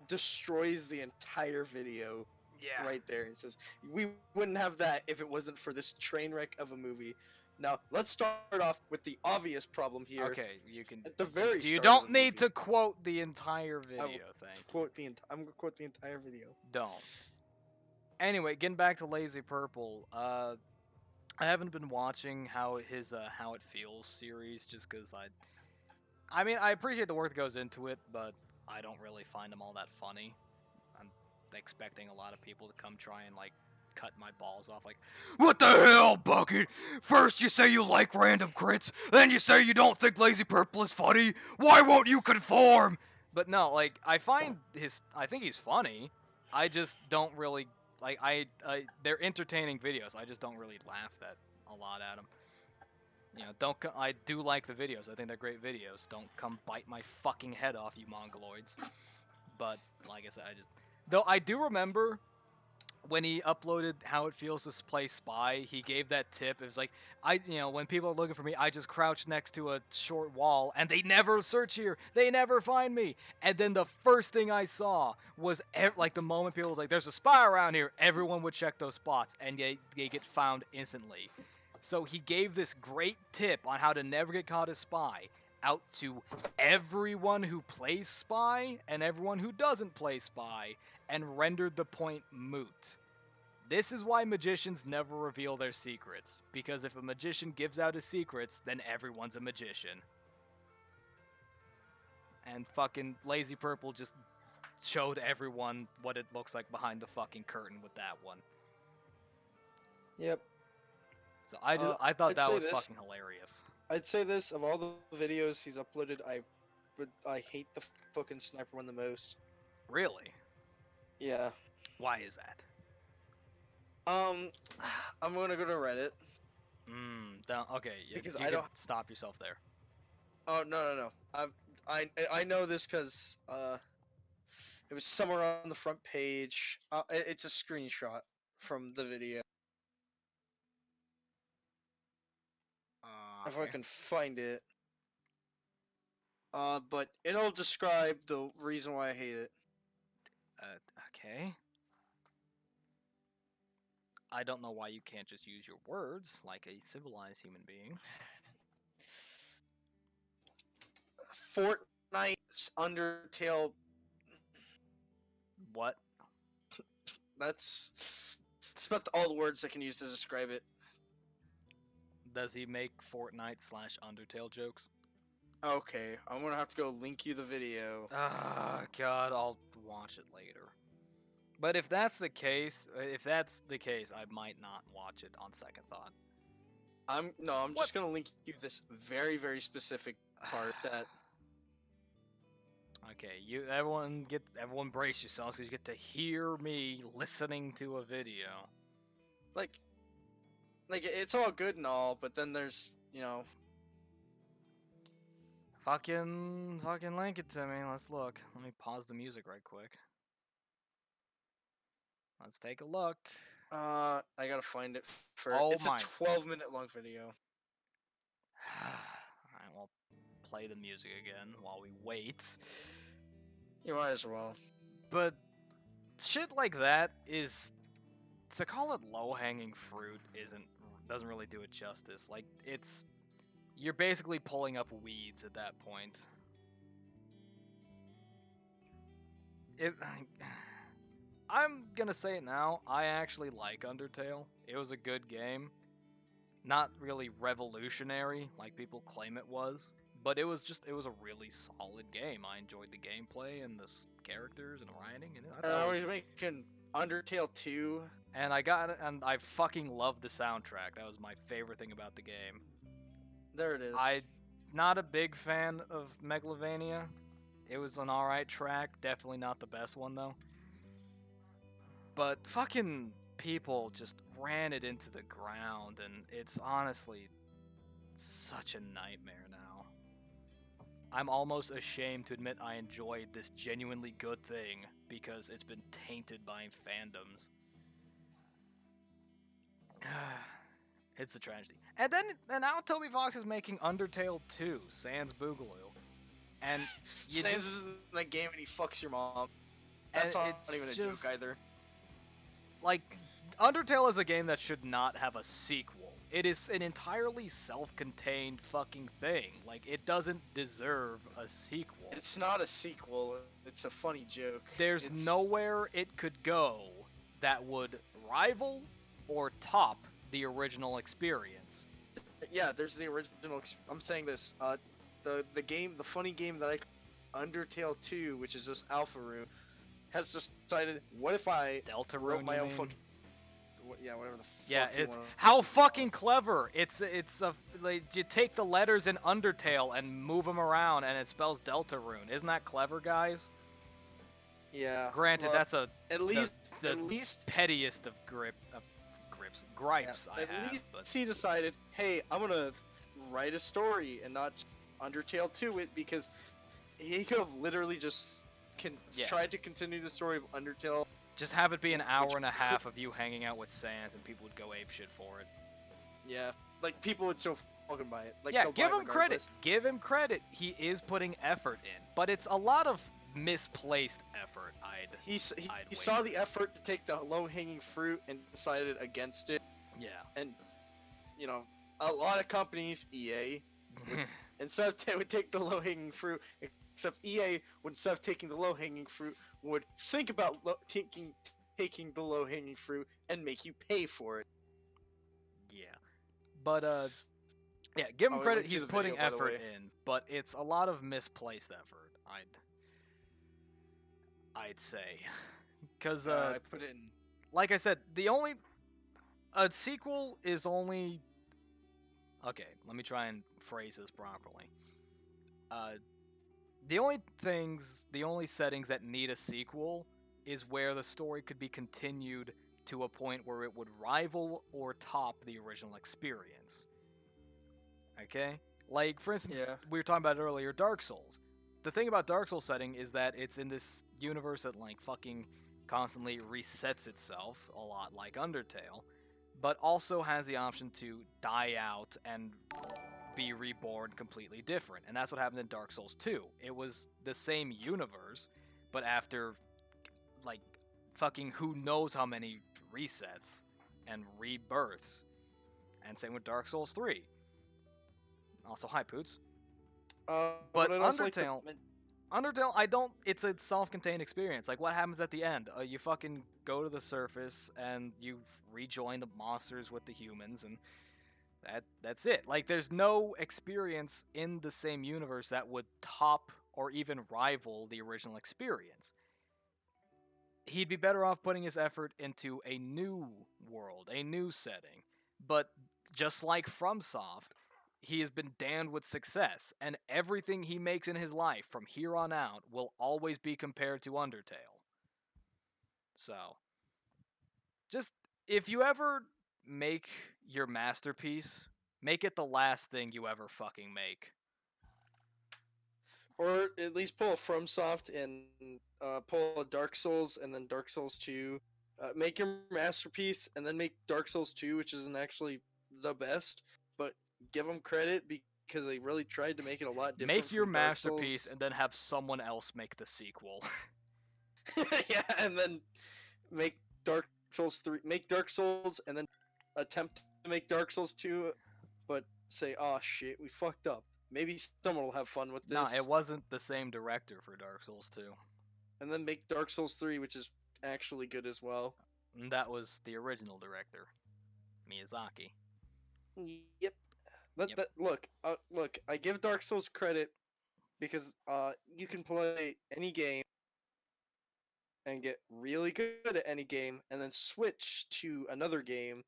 destroys the entire video. yeah. Right there. He says, we wouldn't have that if it wasn't for this train wreck of a movie. Now, let's start off with the obvious problem here. Okay, you can. At the very You start don't of the need movie. to quote the entire video. I'm gonna quote the entire video. Don't. Anyway, getting back to Lazy Purple, I haven't been watching how It Feels series just because I mean I appreciate the work that goes into it, but I don't really find them all that funny. I'm expecting a lot of people to come try and like cut my balls off like, what the hell, Bucket? First you say you like random crits, then you say you don't think Lazy Purple is funny. Why won't you conform? But no, like I think he's funny. I just don't really like they're entertaining videos. I just don't really laugh that a lot at them. I do like the videos. I think they're great videos. Don't come bite my fucking head off, you mongoloids. But like I said, though I do remember when he uploaded how it feels to play spy, he gave that tip. It was like, when people are looking for me, I just crouch next to a short wall and they never search here. They never find me. And then the first thing I saw was like the moment people was like, there's a spy around here, everyone would check those spots and they get found instantly. So he gave this great tip on how to never get caught as spy out to everyone who plays spy and everyone who doesn't play spy, and rendered the point moot. This is why magicians never reveal their secrets, because if a magician gives out his secrets, then everyone's a magician. And fucking Lazy Purple just showed everyone what it looks like behind the fucking curtain with that one. Yep. So I thought I'd that say was this. fucking hilarious. I'd say this, of all the videos he's uploaded, I hate the fucking sniper one the most. Really? Yeah. Why is that? I'm gonna go to Reddit Okay, because you I could don't. stop yourself there. Oh, no. I know this because it was somewhere on the front page. It's a screenshot from the video. If I Okay. can find it. But it'll describe the reason why I hate it. Okay. I don't know why you can't just use your words like a civilized human being. Fortnite's Undertale. What? That's about all the words I can use to describe it. Does he make Fortnite/Undertale jokes? Okay, I'm gonna have to go link you the video. Ah, God, I'll watch it later. But if that's the case, I might not watch it on second thought. I'm What? just gonna link you this very, very specific part that. Okay, everyone brace yourselves because you get to hear me listening to a video. like it's all good and all, but then there's Fucking link it to me. Let's look. Let me pause the music right quick. Let's take a look. I gotta find it first. Oh It's a my. 12-minute long video. Alright, we'll play the music again while we wait. You might as well. But shit like that is, to call it low-hanging fruit doesn't really do it justice. Like, you're basically pulling up weeds at that point. I'm gonna say it now, I actually like Undertale. It was a good game. Not really revolutionary like people claim it was, but it was a really solid game. I enjoyed the gameplay and the characters and the writing, and I And thought I it was was. making Undertale 2. And I fucking loved the soundtrack. That was my favorite thing about the game. There it is. I'm not a big fan of Megalovania. It was an alright track, definitely not the best one though. But fucking people just ran it into the ground, and it's honestly such a nightmare now. I'm almost ashamed to admit I enjoyed this genuinely good thing because it's been tainted by fandoms. It's a tragedy. And now Toby Fox is making Undertale 2, Sans Boogaloo. And Sans is in that game and he fucks your mom. That's not even a joke either. Like, Undertale is a game that should not have a sequel. It is an entirely self-contained fucking thing. Like, it doesn't deserve a sequel. It's not a sequel. It's a funny joke. There's nowhere it could go that would rival or top the original experience. Yeah, there's the original. I'm saying this. The funny game that Undertale 2, which is just Alpha Room, has decided, what if I wrote my own fucking. Yeah, whatever the fuck. Yeah, how fucking clever! You take the letters in Undertale and move them around, and it spells Deltarune. Isn't that clever, guys? Yeah. Granted, that's at least pettiest of gripes I have. At least but he decided, hey, I'm gonna write a story and not Undertale to it, because he could have literally just tried to continue the story of Undertale. Just have it be an hour which and a half of you hanging out with Sans, and people would go ape shit for it. yeah, like people would so fucking buy it. Like Yeah, they'll buy give it him credit. regardless. Give him credit. He is putting effort in, but it's a lot of misplaced effort. I'd He saw wager. the effort to take the low hanging fruit and decided against it. Yeah. And you know, a lot of companies, EA, would instead of would take the low hanging fruit, except EA would instead of taking the low hanging fruit would think about taking the low hanging fruit and make you pay for it. Yeah. But yeah, give him Oh, I credit. linked you He's the video, putting by the effort way. in, but it's a lot of misplaced effort. I'd say, because I put it in. like I said, the only a sequel is only okay. Let me try and phrase this properly. Uh, the only settings that need a sequel is where the story could be continued to a point where it would rival or top the original experience. Okay? Like, for instance, Yeah. we were talking about it earlier, Dark Souls. The thing about Dark Souls setting is that it's in this universe that, like, fucking constantly resets itself, a lot like Undertale, but also has the option to die out and be reborn completely different. And that's what happened in Dark Souls 2. It was the same universe, but after, like, fucking who knows how many resets and rebirths. And same with Dark Souls 3. Also, hi, Poots. But But I'd also like to. Undertale, I don't. It's a self-contained experience. Like, what happens at the end? You fucking go to the surface and you rejoin the monsters with the humans, and that's it. Like, there's no experience in the same universe that would top or even rival the original experience. He'd be better off putting his effort into a new world, a new setting. But just like FromSoft, he has been damned with success, and everything he makes in his life from here on out will always be compared to Undertale. So, just if you ever make your masterpiece, make it the last thing you ever fucking make. Or at least pull a FromSoft and pull a Dark Souls and then Dark Souls 2. Make your masterpiece and then make Dark Souls 2, which isn't actually the best, but give them credit because they really tried to make it a lot different Make your from Dark masterpiece Souls. and then have someone else make the sequel. Yeah, and then make Dark Souls 3, make Dark Souls and then attempt to make Dark Souls 2, but say, "Oh shit, we fucked up." Maybe someone will have fun with Nah, it this. wasn't the same director for Dark Souls 2. And then make Dark Souls 3, which is actually good as well. And that was the original director, Miyazaki. Yep. Yep. Look. I give Dark Souls credit because you can play any game and get really good at any game, and then switch to another game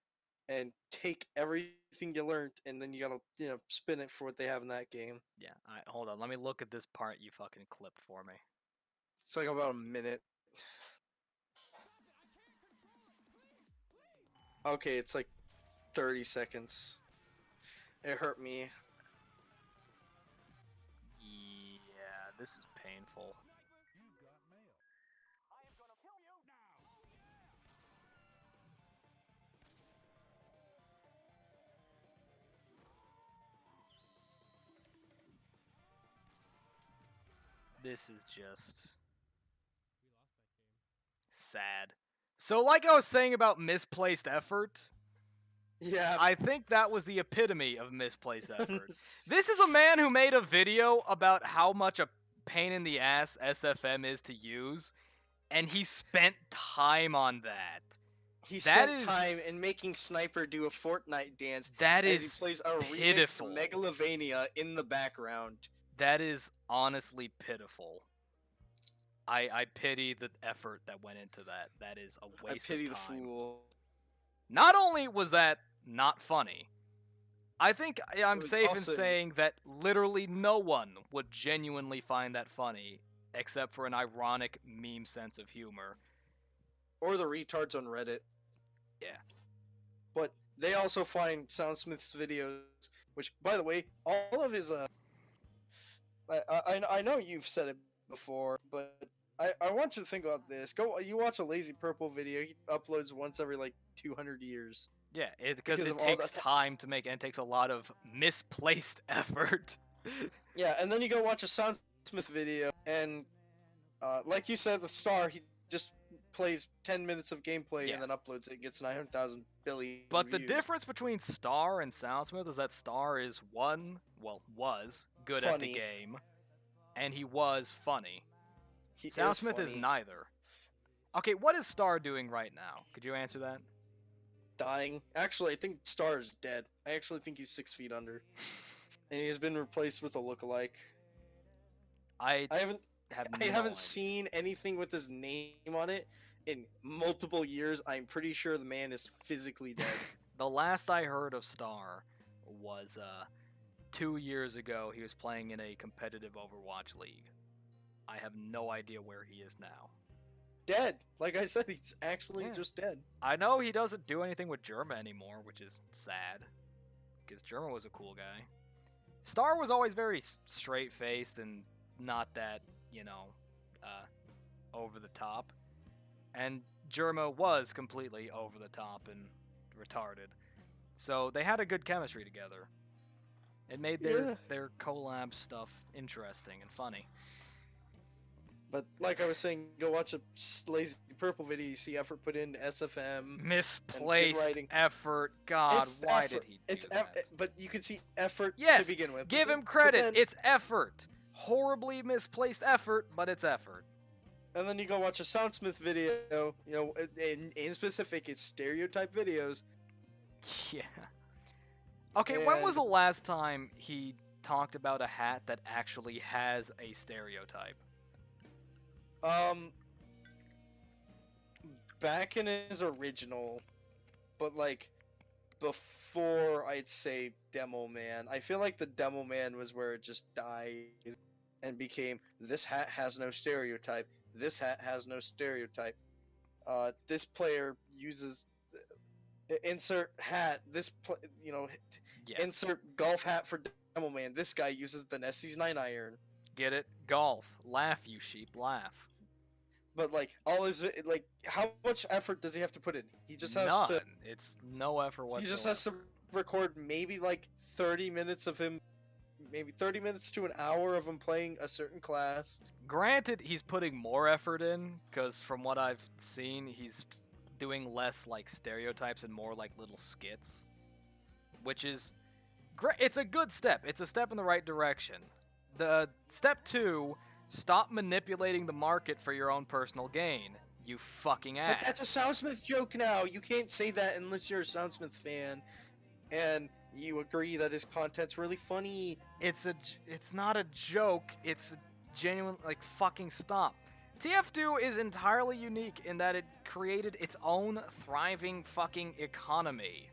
and take everything you learned, and then you gotta spin it for what they have in that game. Yeah. All right, hold on. Let me look at this part you fucking clipped for me. It's like about a minute. Okay, it's like 30 seconds. It hurt me. Yeah, this is painful. This is just sad. So, like I was saying about misplaced effort, Yeah. I think that was the epitome of misplaced effort. This is a man who made a video about how much a pain in the ass SFM is to use, and he spent time on that. He That spent time is in making Sniper do a Fortnite dance that as he is plays a remixed pitiful. Megalovania in the background. That is honestly pitiful. I pity the effort that went into that. That is a I waste pity of the time. fool. Not only was that not funny, I think It I'm was safe in also saying that literally no one would genuinely find that funny, except for an ironic meme sense of humor. or the retards on Reddit. Yeah. But they also find Soundsmith's videos, which, by the way, all of his I know you've said it before, but I want you to think about this. You watch a Lazy Purple video. He uploads once every like 200 years Yeah, because because it of all the. takes time to make and it takes a lot of misplaced effort. Yeah, and then you go watch a Soundsmith video, and like you said with Star, he just plays 10 minutes of gameplay Yeah. and then uploads it. Gets 900,000 billion But the views. difference between Star and Soundsmith is that Star is was good at the Funny. game, and he was funny. He is Soundsmith is funny. neither. Okay, what is Star doing right now? Could you answer that? Dying. Actually, I think Star is dead. I actually think he's 6 feet under, and he has been replaced with a lookalike. I I haven't have I no haven't idea. seen anything with his name on it in multiple years. I'm pretty sure the man is physically dead. The last I heard of Star was 2 years ago. He was playing in a competitive Overwatch league. I have no idea where he is now. Dead. Like I said, he's actually Yeah. just dead. I know he doesn't do anything with Germa anymore, which is sad, because Germa was a cool guy. Star was always very straight faced and not that, uh, over the top. And Germa was completely over the top and retarded. So they had a good chemistry together. It made Yeah. their collab stuff interesting and funny. But like I was saying, go watch a Lazy Purple video. You see effort put into SFM and hit Misplaced writing. effort. God, It's why effort. did he do It's that? but you can see effort to Yes, begin with. give But him credit. then, It's effort. Horribly misplaced effort, but it's effort. and then you go watch a Soundsmith video. You know, in specific, it's stereotype videos. Yeah. Okay, when was And the last time he talked about a hat that actually has a stereotype? um, back in his original, but like before, I'd say Demo Man. I feel like the Demo Man was where it just died and became this hat has no stereotype. This hat has no stereotype. This player uses insert hat. Yeah. Insert golf hat for Demo Man. This guy uses the Nessie's 9 iron. Get it? Golf. Laugh, you sheep, laugh. But like all his like, how much effort does he have to put in? He just has None. to. It's no effort He whatsoever. just has to record maybe like 30 minutes of him, maybe 30 minutes to an hour of him playing a certain class. Granted, he's putting more effort in, because from what I've seen, he's doing less like stereotypes and more like little skits. Which is great. It's a good step. It's a step in the right direction. The step 2, stop manipulating the market for your own personal gain. You fucking ass. But that's a Soundsmith joke now. You can't say that unless you're a Soundsmith fan and you agree that his content's really funny. It's not a joke. It's genuine, like, fucking stop. TF2 is entirely unique in that it created its own thriving fucking economy.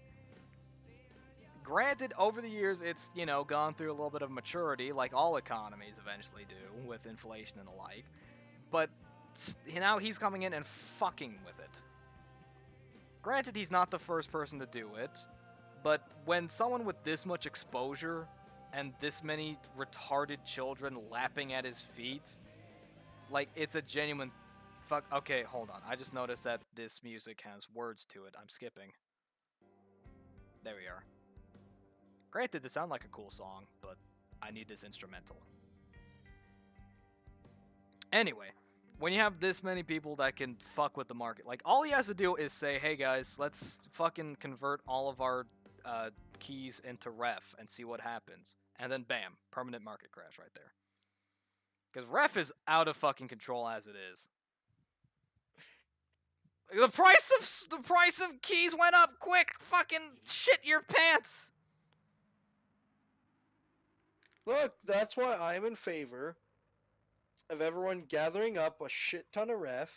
Granted, over the years, it's, gone through a little bit of maturity, like all economies eventually do, with inflation and the like. But now he's coming in and fucking with it. Granted, he's not the first person to do it, but when someone with this much exposure and this many retarded children lapping at his feet, like, it's a genuine fuck. Okay, hold on. I just noticed that this music has words to it. I'm skipping. There we are. Granted, this sounds like a cool song, but I need this instrumental. Anyway, when you have this many people that can fuck with the market, like, all he has to do is say, hey guys, let's fucking convert all of our keys into ref and see what happens. And then bam, permanent market crash right there. Because ref is out of fucking control as it is. The price of keys went up quick. Fucking shit your pants. Look, that's why I'm in favor of everyone gathering up a shit ton of ref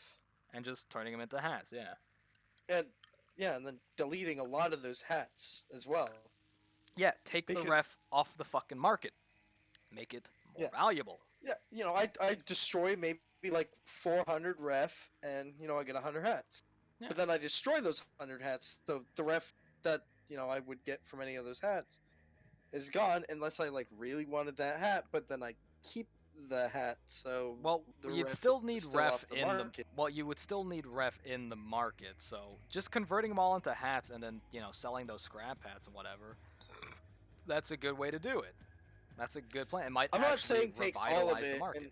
And just turning them into hats, yeah. and and then deleting a lot of those hats as well. Yeah, take the Because ref off the fucking market. Make it more yeah, valuable. yeah, I destroy maybe like 400 ref and I get 100 hats. Yeah. But then I destroy those 100 hats, so the ref that I would get from any of those hats is gone unless I like really wanted that hat, but then I keep the hat, so Well, the you'd ref still is need still ref off the in the market. well, you would still need ref in the market. So just converting them all into hats and then selling those scrap hats and whatever. That's a good way to do it. That's a good plan. It might I'm not actually saying take all of revitalize the it, market. and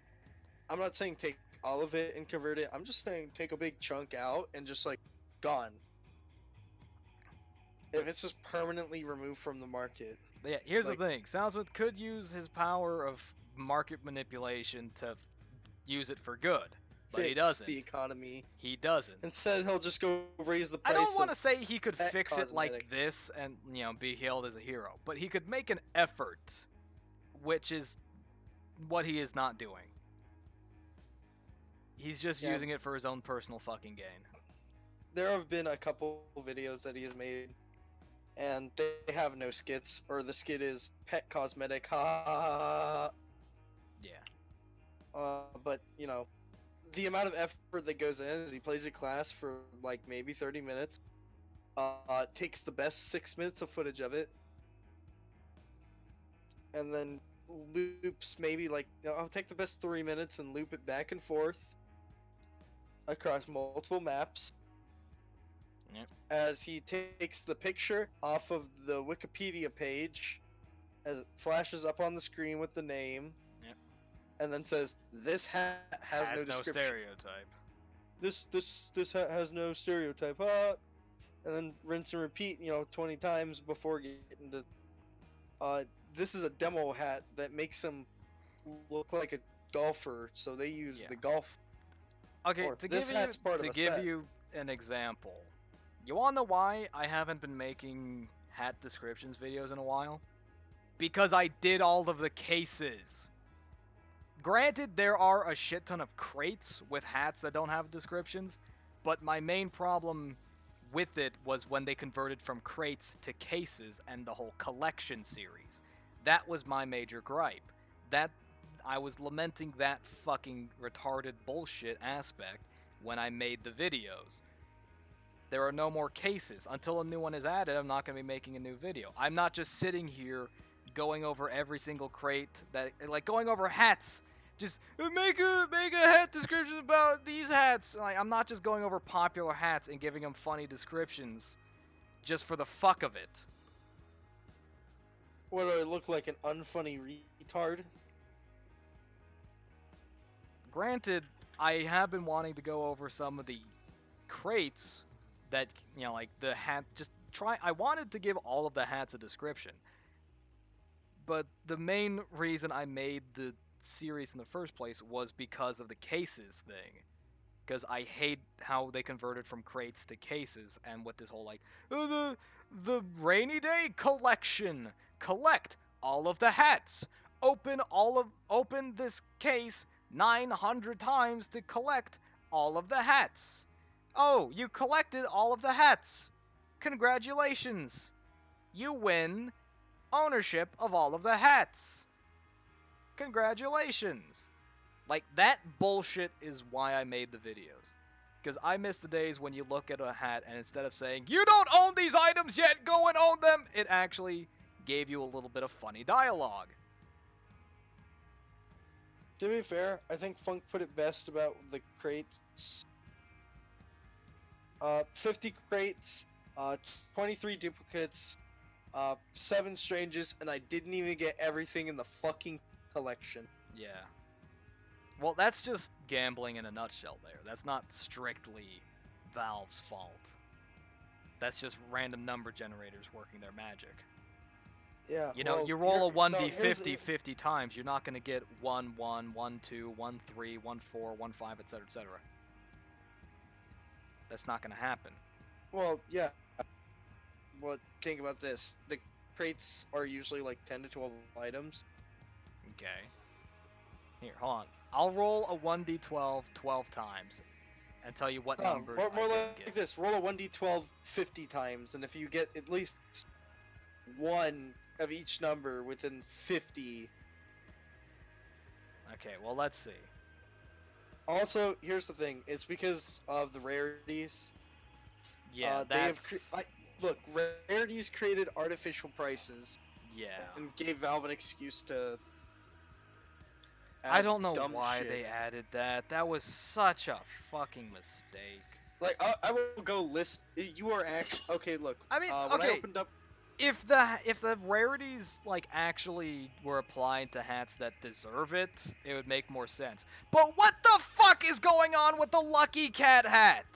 I'm not saying take all of it and convert it. I'm just saying take a big chunk out and just like gone. If it's just permanently removed from the market, But yeah, here's the like thing. Soundsmith could use his power of market manipulation to use it for good, but he fix the doesn't. economy. He doesn't. Instead, he'll just go raise the I don't price want of to say he could pet fix it like cosmetics. this and be hailed as a hero, but he could make an effort, which is what he is not doing. He's just Yeah, using it for his own personal fucking gain. there have been a couple videos that he has made, and they have no skits, or the skit is pet cosmetic, ha ha ha. Yeah. But the amount of effort that goes in is he plays a class for like maybe 30 minutes, takes the best 6 minutes of footage of it, and then loops maybe like I'll take the best 3 minutes and loop it back and forth across multiple maps Yep. as he takes the picture off of the Wikipedia page as it flashes up on the screen with the name. Yep. And then says this hat has no description. stereotype. This hat has no stereotype. And then rinse and repeat 20 times before getting to this is a demo hat that makes him look like a golfer, so they use the golf. Okay, Or this hat's part of a give set. you an example. You wanna know why I haven't been making hat descriptions videos in a while? Because I did all of the cases. Granted, there are a shit ton of crates with hats that don't have descriptions, but my main problem with it was when they converted from crates to cases and the whole collection series. That was my major gripe. That I was lamenting that fucking retarded bullshit aspect when I made the videos. There are no more cases. Until a new one is added, I'm not going to be making a new video. I'm not just sitting here going over every single crate like going over hats. Just make a hat description about these hats. Like, I'm not just going over popular hats and giving them funny descriptions just for the fuck of it. What do I look like, an unfunny retard? Granted, I have been wanting to go over some of the crates that like the hat. Just try. I wanted to give all of the hats a description, but the main reason I made the series in the first place was because of the cases thing. Because I hate how they converted from crates to cases, and with this whole like the rainy day collection, collect all of the hats, open this case 900 times to collect all of the hats. Oh, you collected all of the hats. Congratulations. You win ownership of all of the hats. Congratulations. Like, that bullshit is why I made the videos. Because I miss the days when you look at a hat and instead of saying, you don't own these items yet, go and own them, it actually gave you a little bit of funny dialogue. To be fair, I think Funk put it best about the crates. 50 crates, 23 duplicates, 7 stranges, and I didn't even get everything in the fucking collection. Yeah. Well, that's just gambling in a nutshell there. That's not strictly Valve's fault. That's just random number generators working their magic. Yeah. You roll a 1d50 50 times, you're not going to get 1 1, 1 2, 1 3, 1 4, 1 5, etc., etc. That's not going to happen. Well, yeah. Well, think about this. The crates are usually like 10 to 12 items. Okay. Here, hold on. I'll roll a 1d12 12 times and tell you what numbers more I didn't like get. this. Roll a 1d12 50 times, and if you get at least one of each number within 50. Okay, well, let's see. Also, here's the thing. It's because of the rarities. Yeah, that's... Look, Rarities created artificial prices. Yeah. And gave Valve an excuse to I add don't know dumb why shit. they added that. That was such a fucking mistake. Like I will go list. You are okay. Look, I mean, when I okay, opened up, if the rarities like actually were applied to hats that deserve it, it would make more sense. But what the fuck is going on with the Lucky Cat hat?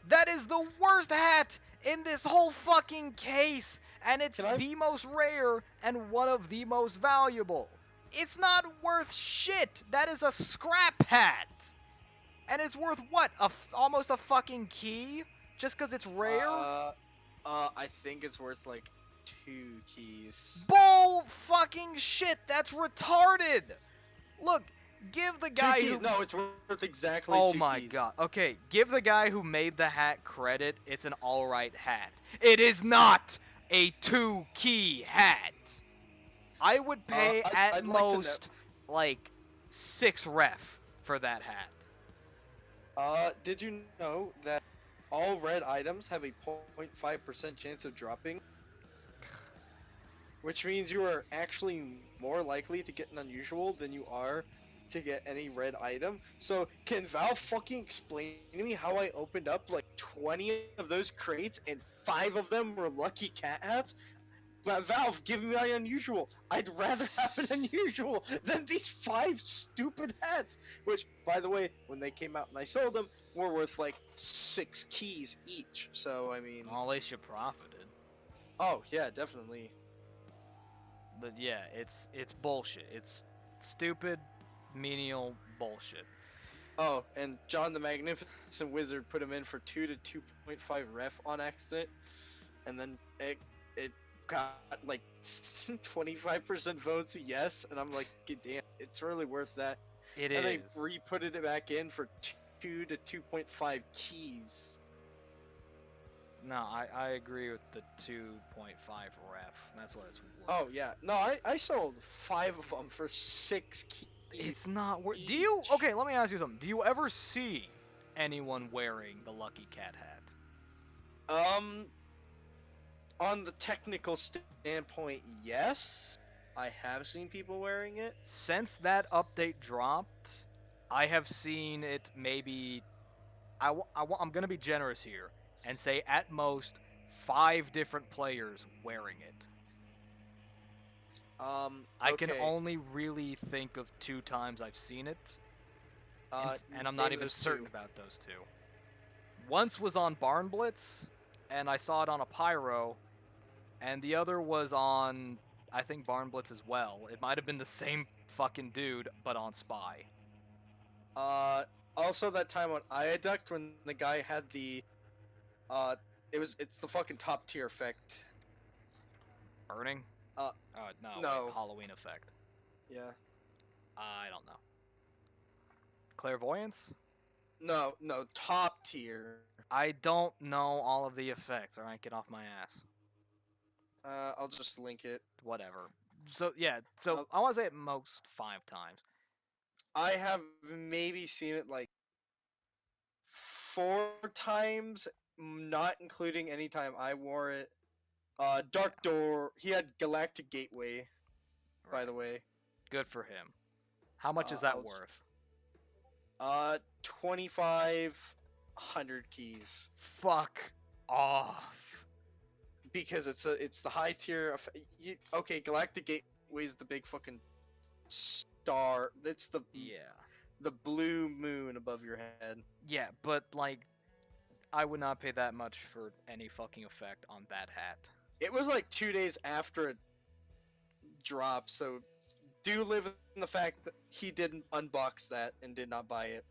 That is the worst hat in this whole fucking case, and it's can I? the most rare and one of the most valuable. It's not worth shit. That is a scrap hat. And it's worth what? Almost a fucking key? Just because it's rare? Uh, I think it's worth like 2 keys. Bull fucking shit. That's retarded. Look, give the Two guy keys. who. No, it's worth exactly Oh two my keys. god. Okay, give the guy who made the hat credit. It's an alright hat. It is not a 2-key hat. I would pay at I'd like to know. most like 6 ref for that hat. Did you know that all red items have a 0.5% chance of dropping? Which means you are actually more likely to get an unusual than you are to get any red item. So can Valve fucking explain to me how I opened up like 20 of those crates and 5 of them were lucky cat hats? Valve, give me my unusual. I'd rather have an unusual than these 5 stupid hats. Which, by the way, when they came out and I sold them, were worth like 6 keys each. So I mean, Well, at least you profited. oh yeah, definitely. But yeah, it's bullshit. It's stupid, menial bullshit. Oh, and John the Magnificent Wizard put him in for 2 to 2.5 ref on accident, and then it got like 25% votes yes, and I'm like, damn, it's really worth that. It And they is. re-put it back in for 2 to 2.5 keys. No, I agree with the 2.5 ref. That's what it's worth. Oh yeah, no, I sold 5 of them for 6 keys. It's not worth. Do you? Each. Okay, let me ask you something. Do you ever see anyone wearing the Lucky Cat hat? On the technical standpoint, yes. I have seen people wearing it. Since that update dropped, I have seen it maybe. I'm gonna be generous here and say at most 5 different players wearing it. I can Okay. only really think of 2 times I've seen it, and I'm not Name even those certain two. about those 2. Once was on Barn Blitz, and I saw it on a Pyro, and the other was on, I think, Barn Blitz as well. It might have been the same fucking dude, but on Spy. Uh, Also that time on Iaduct when the guy had the, uh, it's the fucking top tier effect. Burning? Uh, No, wait, no. Halloween effect. Yeah. I don't know. Clairvoyance? No, no, top tier. I don't know all of the effects. Alright, get off my ass. I'll just link it. Whatever. So, yeah, so Uh, I want to say at most 5 times. I have maybe seen it like 4 times, not including any time I wore it. Yeah, Dark Door. He had Galactic Gateway, by right. the way. Good for him. How much is that I'll worth? 2,500 keys Fuck off. because it's the high tier. Okay, Galactic Gateway is the big fucking star. It's Yeah. the blue moon above your head. Yeah, but, like, I would not pay that much for any fucking effect on that hat. It was like 2 days after it dropped, so do live in the fact that he didn't unbox that and did not buy it.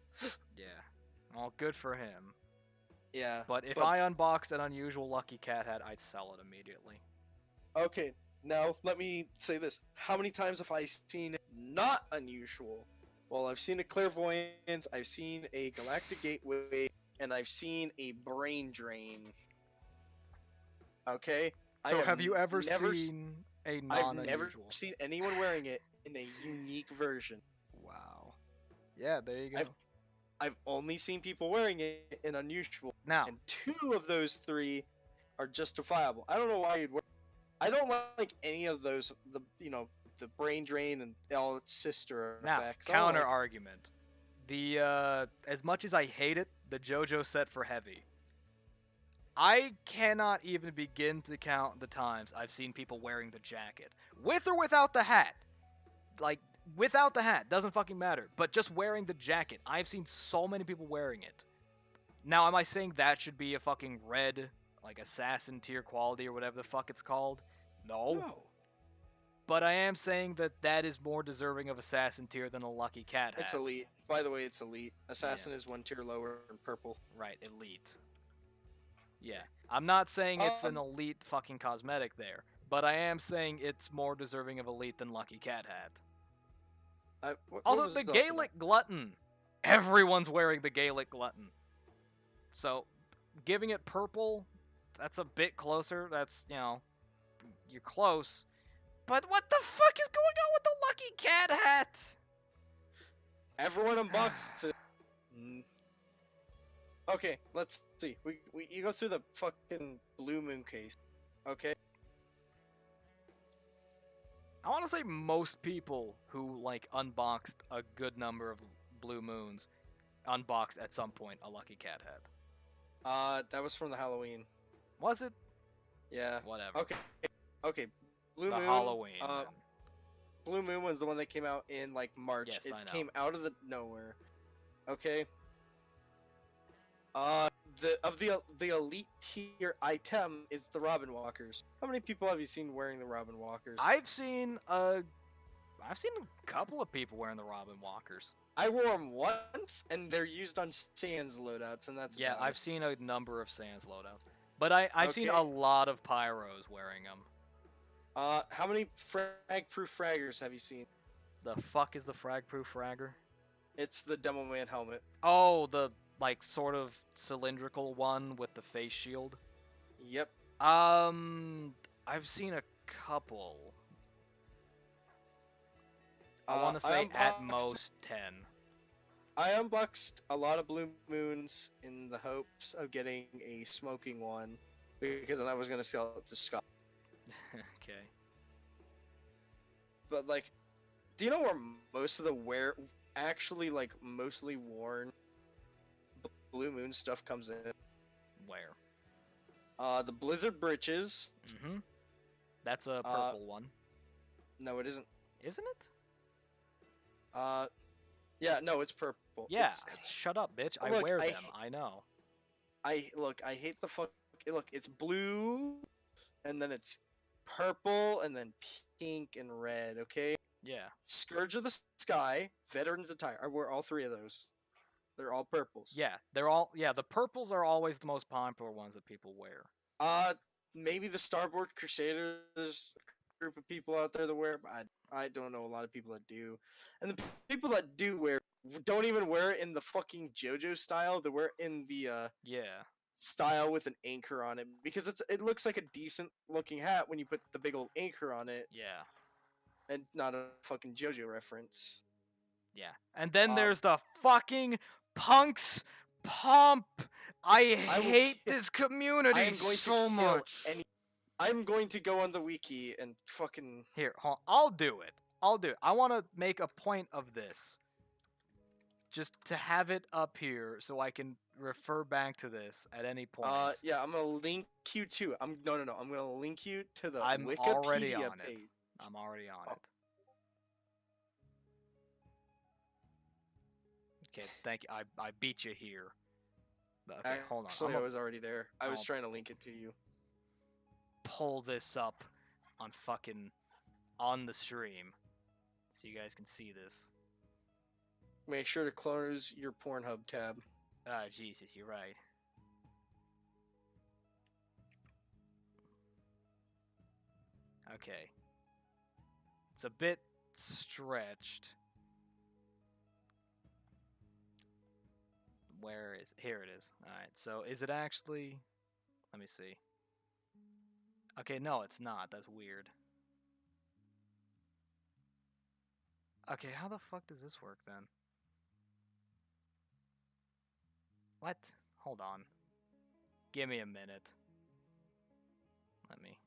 Yeah. Well, good for him. Yeah, But if but I unboxed an unusual Lucky Cat hat, I'd sell it immediately. okay. Now let me say this: how many times have I seen not unusual? Well, I've seen a clairvoyance, I've seen a galactic gateway, and I've seen a brain drain. Okay, I So have have you ever never, seen a I've never non-unusual? seen anyone wearing it in a unique version. Wow. Yeah, there you I've go. I've only seen people wearing it in unusual, Now, and 2 of those 3 are justifiable. I don't know why you'd wear. I don't like any of those. The the brain drain and all its sister Now, effects. I don't counter like. argument. The as much as I hate it, the JoJo set for heavy. I cannot even begin to count the times I've seen people wearing the jacket, with or without the hat. Like without the hat, doesn't fucking matter. But just wearing the jacket, I've seen so many people wearing it. Now, am I saying that should be a fucking red, like assassin tier quality or whatever the fuck it's called? No. No, But I am saying that that is more deserving of assassin tier than a lucky cat hat. it's elite. By the way, it's elite. Yeah. Assassin is one tier lower in purple. Right, elite. Yeah. I'm not saying it's an Um, elite fucking cosmetic there, but I am saying it's more deserving of elite than lucky cat hat. what Also, was the also Gaelic glutton. Everyone's wearing the Gaelic glutton. So, giving it purple, that's a bit closer. That's, you're close. But what the fuck is going on with the lucky cat hat? Everyone unboxed it. Okay, let's see. You go through the fucking Blue Moon case. Okay. I want to say most people who like unboxed a good number of blue moons unboxed at some point a lucky cat hat. That was from the Halloween. Was it? Yeah. Whatever. Okay. Blue The Moon. Halloween. Then. Blue Moon was the one that came out in like March. Yes, It I know. came out of the nowhere. Okay. The elite tier item is the Robin Walkers. How many people have you seen wearing the Robin Walkers? I've seen a couple of people wearing the Robin Walkers. I wore them once, and they're used on Sans loadouts, and that's Yeah, about I've it. seen a number of Sans loadouts, but I've seen Okay. a lot of Pyros wearing them. How many frag-proof fraggers have you seen? The fuck is the frag-proof fragger? It's the Demo Man helmet. Oh, the like sort of cylindrical one with the face shield. Yep. I've seen a couple. I want to I say at unboxed- most 10. I unboxed a lot of Blue Moons in the hopes of getting a smoking one, because then I was gonna sell it to Scott. Okay. But like, do you know where most of the actually like mostly worn Blue Moon stuff comes in? Where? The Blizzard Breeches. Mm-hmm. That's a purple one. No, it isn't. Isn't it? Yeah, no, it's purple. Yeah. Shut up, bitch. I Look, wear I them. I know. I hate the fuck. Look, it's blue, and then it's purple, and then pink and red. Okay. Yeah. Scourge of the Sky, Veterans Attire. I wear all three of those. They're all purples. Yeah. They're all. Yeah. The purples are always the most popular ones that people wear. Maybe the Starboard Crusaders, a group of people out there that wear it, but I don't know a lot of people that do. And the people that do wear don't even wear it in the fucking JoJo style. They wear it in the Yeah. style with an anchor on it, because it looks like a decent looking hat when you put the big old anchor on it, Yeah. and not a fucking JoJo reference. Yeah. And then Uh, there's the fucking punks pomp. I I will hate ki- this community I am going so to kill much. any. I'm going to go on the wiki and fucking. Here, hold on. I'll do it. I want to make a point of this. Just to have it up here so I can refer back to this at any point. Yeah, I'm gonna link you to. I'm gonna link you to the I'm Wikipedia already on page. it. I'm already on Oh. it. Okay, thank you. I beat you here. But okay, hold on. Actually, I'm I gonna was already there. I was I'll- trying to link it to you. pull this up on fucking on the stream so you guys can see this. Make sure to close your Pornhub tab. Ah, Jesus, you're right. Okay. It's a bit stretched. Where is... Here it is. Alright, so is it actually... Let me see. Okay, no, it's not. That's weird. Okay, how the fuck does this work then? What? Hold on. Give me a minute. Let me...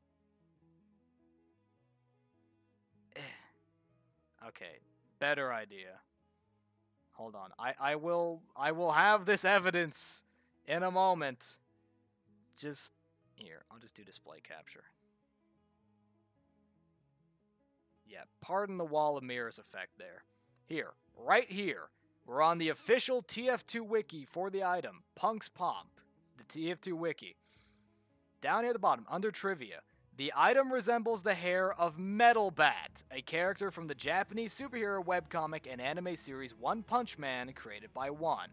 Okay, better idea. Hold on. I will have this evidence in a moment. Just here, I'll just do display capture. Yeah, pardon the wall of mirrors effect there. Here, right here, we're on the official TF2 wiki for the item, Punk's Pomp, the TF2 wiki. Down here at the bottom, under trivia, the item resembles the hair of Metal Bat, a character from the Japanese superhero webcomic and anime series One Punch Man created by One.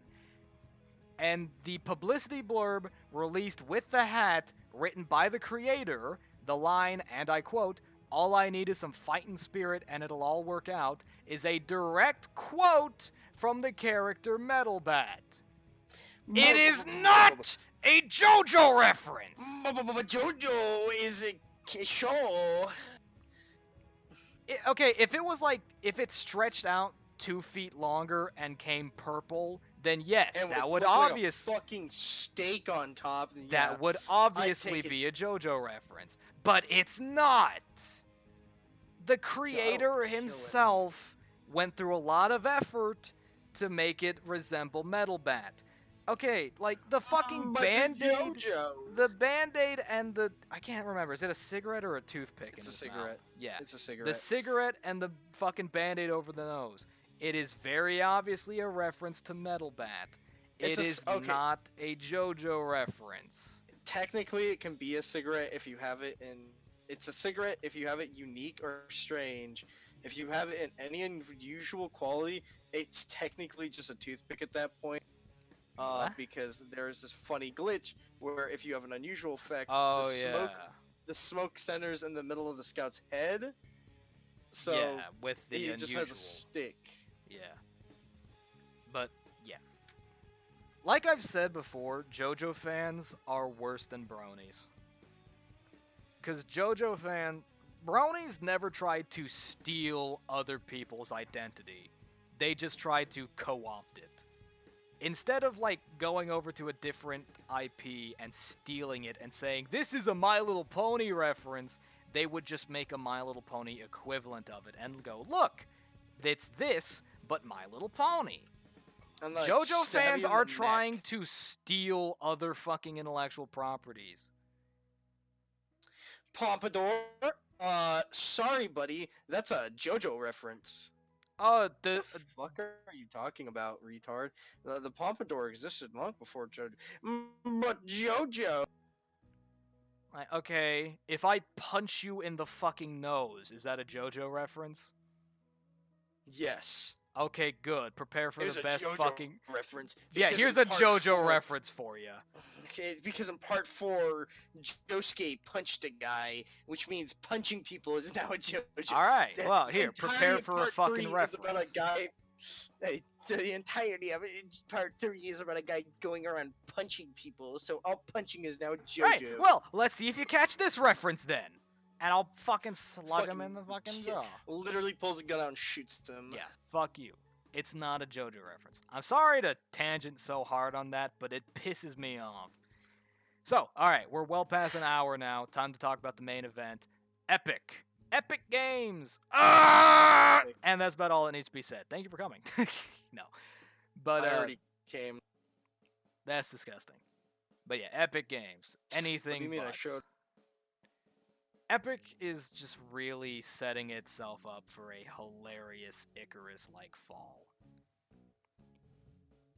And the publicity blurb released with the hat, written by the creator, the line, and I quote, "All I need is some fighting spirit and it'll all work out," is a direct quote from the character Metal Bat. It is not a JoJo reference! JoJo is a show. Okay, if it was like, if it stretched out 2 feet longer and came purple, then yes, And that would look like obvious a fucking steak on top. Then yeah, that would obviously be a JoJo reference, but it's not. The creator himself went through a lot of effort to make it resemble Metal Bat. Okay, like the fucking Band-Aid, the Band-Aid and the, I can't remember, is it a cigarette or a toothpick? It's in a his cigarette. mouth? Yeah, It's a cigarette. the cigarette and the fucking Band-Aid over the nose. It is very obviously a reference to Metal Bat. It is not a JoJo reference. Technically, it can be a cigarette if you have it in. It's a cigarette if you have it unique or strange. If you have it in any unusual quality, it's technically just a toothpick at that point. Because there's this funny glitch where if you have an unusual effect, the smoke centers in the middle of the scout's head. So yeah, with the he unusual. just has a stick. Yeah. But yeah. Like I've said before, JoJo fans are worse than bronies. Because bronies never tried to steal other people's identity. They just tried to co-opt it. Instead of like going over to a different IP and stealing it and saying, "This is a My Little Pony reference," they would just make a My Little Pony equivalent of it and go, "Look, it's this, but My Little Pony." JoJo fans are trying to steal other fucking intellectual properties. Pompadour? Sorry, buddy. That's a JoJo reference. The What the fuck are you talking about, retard? The Pompadour existed long before JoJo. But JoJo. Okay, if I punch you in the fucking nose, is that a JoJo reference? Yes. Okay, good. Prepare for the best JoJo fucking reference. Yeah, here's a JoJo reference for you. Okay, because in part 4, Josuke punched a guy, which means punching people is now a JoJo. Alright, well, here, prepare for a fucking reference. Is about a guy, the entirety of it, part 3 is about a guy going around punching people, so all punching is now JoJo. Right, well, let's see if you catch this reference then. And I'll fucking slug him in the fucking jaw. Literally pulls a gun out and shoots him. Yeah, fuck you. It's not a JoJo reference. I'm sorry to tangent so hard on that, but it pisses me off. So, alright, we're well past an hour now. Time to talk about the main event. Epic. Epic Games! Ah! And that's about all that needs to be said. Thank you for coming. No. But, I already came. That's disgusting. But yeah, Epic Games. Anything What do you mean but. I showed? Epic is just really setting itself up for a hilarious Icarus-like fall.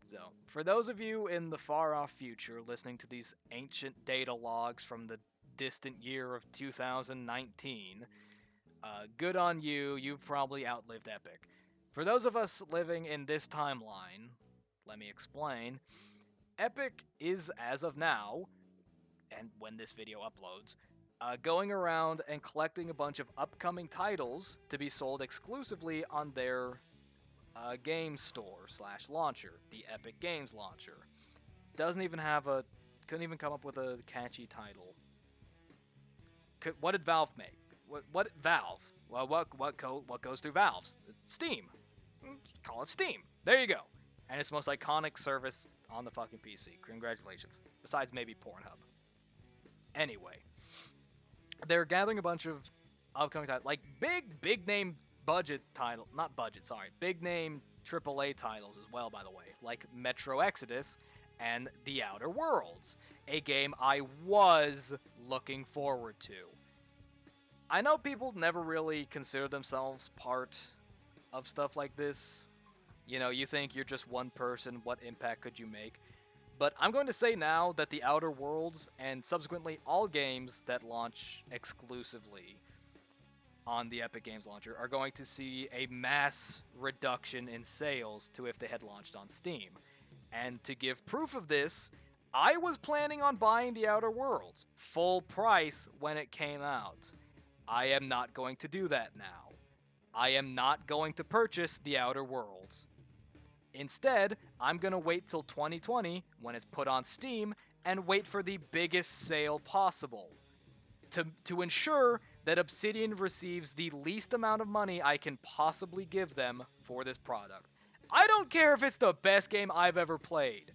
So, for those of you in the far-off future listening to these ancient data logs from the distant year of 2019, good on you, you've probably outlived Epic. For those of us living in this timeline, let me explain. Epic is, as of now, and when this video uploads, going around and collecting a bunch of upcoming titles to be sold exclusively on their game store / launcher, the Epic Games launcher. Doesn't even have couldn't even come up with a catchy title. What did Valve make? What Valve? Well, what goes through Valve's? Steam. Call it Steam. There you go. And it's the most iconic service on the fucking PC. Congratulations. Besides maybe Pornhub. Anyway, they're gathering a bunch of upcoming titles, like big name budget title, not budget, sorry, big name AAA titles as well, by the way, like Metro Exodus and The Outer Worlds, a game I was looking forward to. I know people never really consider themselves part of stuff like this. You know, you think you're just one person, what impact could you make? But I'm going to say now that The Outer Worlds and subsequently all games that launch exclusively on the Epic Games launcher are going to see a mass reduction in sales to if they had launched on Steam. And to give proof of this, I was planning on buying The Outer Worlds full price when it came out. I am not going to do that now. I am not going to purchase The Outer Worlds. Instead, I'm going to wait till 2020 when it's put on Steam and wait for the biggest sale possible to ensure that Obsidian receives the least amount of money I can possibly give them for this product. I don't care if it's the best game I've ever played.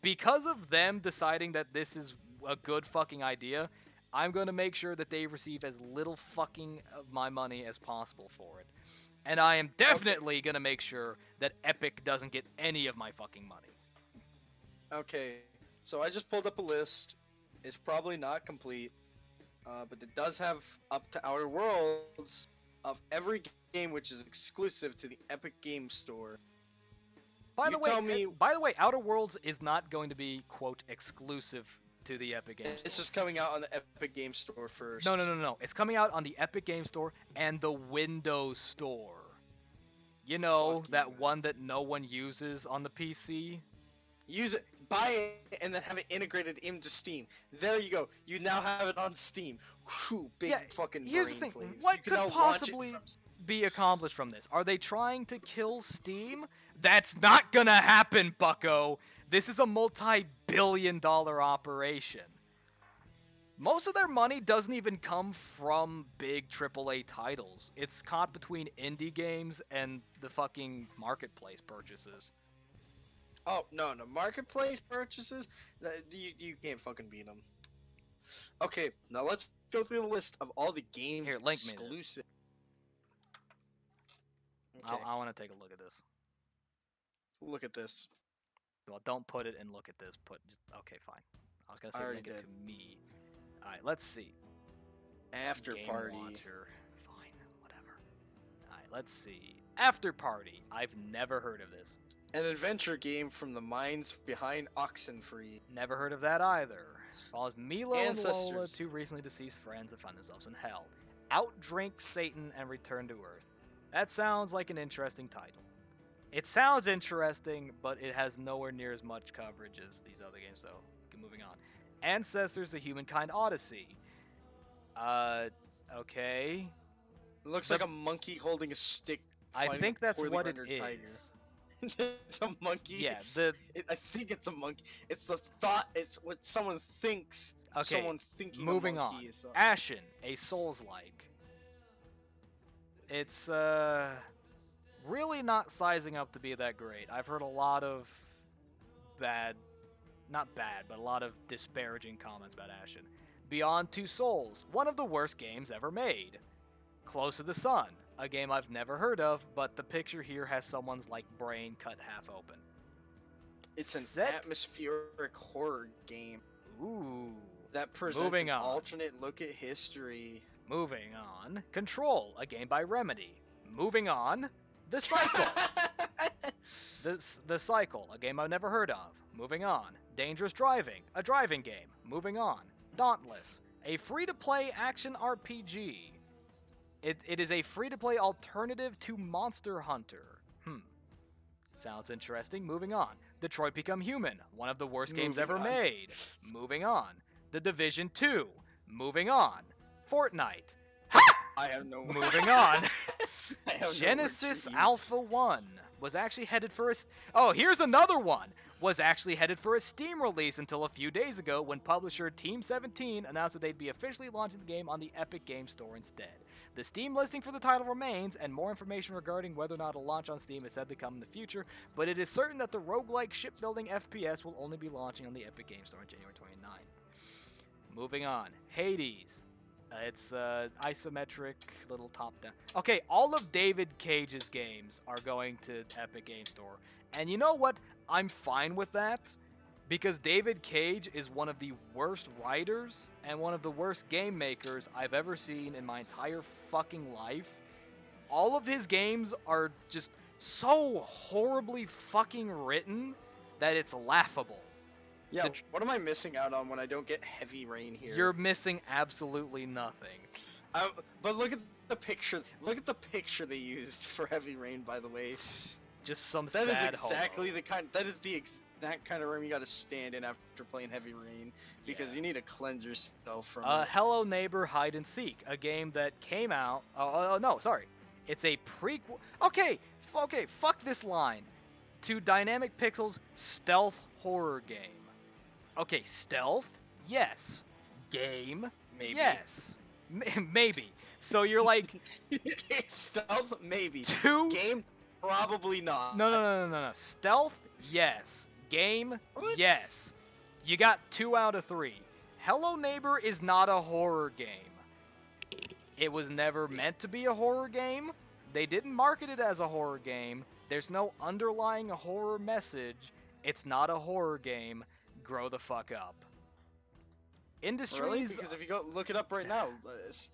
Because of them deciding that this is a good fucking idea, I'm going to make sure that they receive as little fucking of my money as possible for it. And I am definitely going to make sure that Epic doesn't get any of my fucking money. Okay, so I just pulled up a list. It's probably not complete, but it does have up to Outer Worlds of every game which is exclusive to the Epic Game Store. By You tell me- the way, Outer Worlds is not going to be quote exclusive to the Epic Games Store. It's just coming out on the Epic Game Store first. No. It's coming out on the Epic Games Store and the Windows Store. You know, Fuck that you. one that no one uses on the PC? Use it, buy it, and then have it integrated into Steam. There you go. You now have it on Steam. Whew, big Yeah, fucking here's brain, the thing. please. What You can could now launch it possibly from- be accomplished from this? Are they trying to kill Steam? That's not gonna happen, bucko. This is a multi-billion-dollar operation. Most of their money doesn't even come from big AAA titles. It's caught between indie games and the fucking marketplace purchases. Oh no, marketplace purchases. You can't fucking beat them. Okay, now let's go through the list of all the games Here, link me that. exclusive. Okay, I want to take a look at this. look at this. Well, don't put it and look at this. Okay, fine. I was gonna I say already link it did. to me. All right, let's see. After Game Party. Watcher. Fine, whatever. All right, let's see. After Party. I've never heard of this. An adventure game from the minds behind Oxenfree. Never heard of that either. Follows Milo and Lola, Ancestors. two recently deceased friends that find themselves in hell. Outdrink Satan and return to Earth. That sounds like an interesting title. It sounds interesting, but it has nowhere near as much coverage as these other games, so moving on. Ancestors, The Humankind Odyssey. Okay. It looks The- like a monkey holding a stick. I fighting think a that's poorly what it rendered tiger. is. It's a monkey. Yeah, I think it's a monkey. It's the thought. It's what someone thinks. Okay, Someone thinking moving a monkey on. is. Ashen, a Souls-like. It's, really not sizing up to be that great. I've heard a lot of not bad, but a lot of disparaging comments about Ashen. Beyond Two Souls, one of the worst games ever made. Close to the Sun, a game I've never heard of, but the picture here has someone's, like, brain cut half open. It's an Set- atmospheric horror game Ooh. that presents Moving an on. alternate look at history. Moving on. Control, a game by Remedy. Moving on. The Cycle. The Cycle, a game I've never heard of. Moving on. Dangerous Driving, a driving game. Moving on. Dauntless, a free-to-play action RPG. It is a free-to-play alternative to Monster Hunter. Sounds interesting. Moving on. Detroit Become Human, one of the worst games Moving ever on. made. Moving on. The Division 2. Moving on. Fortnite. I have no. Moving on. I have no Genesis retreat. Alpha 1 was actually headed for a... Oh, here's another one! Was actually headed for a Steam release until a few days ago when publisher Team 17 announced that they'd be officially launching the game on the Epic Games Store instead. The Steam listing for the title remains, and more information regarding whether or not it'll launch on Steam is said to come in the future, but it is certain that the roguelike shipbuilding FPS will only be launching on the Epic Games Store on January 29th. Moving on. Hades. It's isometric little top down. Okay, all of David Cage's games are going to Epic Game Store. And you know what? I'm fine with that because David Cage is one of the worst writers and one of the worst game makers I've ever seen in my entire fucking life. All of his games are just so horribly fucking written that it's laughable. Yeah, The what am I missing out on when I don't get Heavy Rain here? You're missing absolutely nothing. But look at the picture. Look at the picture they used for Heavy Rain. By the way, Just some that sad is exactly homo. the kind. That is the exact kind of room you got to stand in after playing Heavy Rain because Yeah. you need to cleanse yourself from it. Hello Neighbor Hide and Seek, a game that came out. Oh no, sorry, it's a prequel. Okay, fuck this line. To Dynamic Pixels stealth horror game. Okay, stealth, yes. Game, Maybe. yes. Maybe. So you're like Stealth, maybe. two. Game, probably not. No. Stealth, yes. Game, What? yes. You got 2 out of 3. Hello Neighbor is not a horror game. It was never meant to be a horror game. They didn't market it as a horror game. There's no underlying horror message. It's not a horror game. Grow the fuck up. Industries. Really? Because if you go look it up right now, it's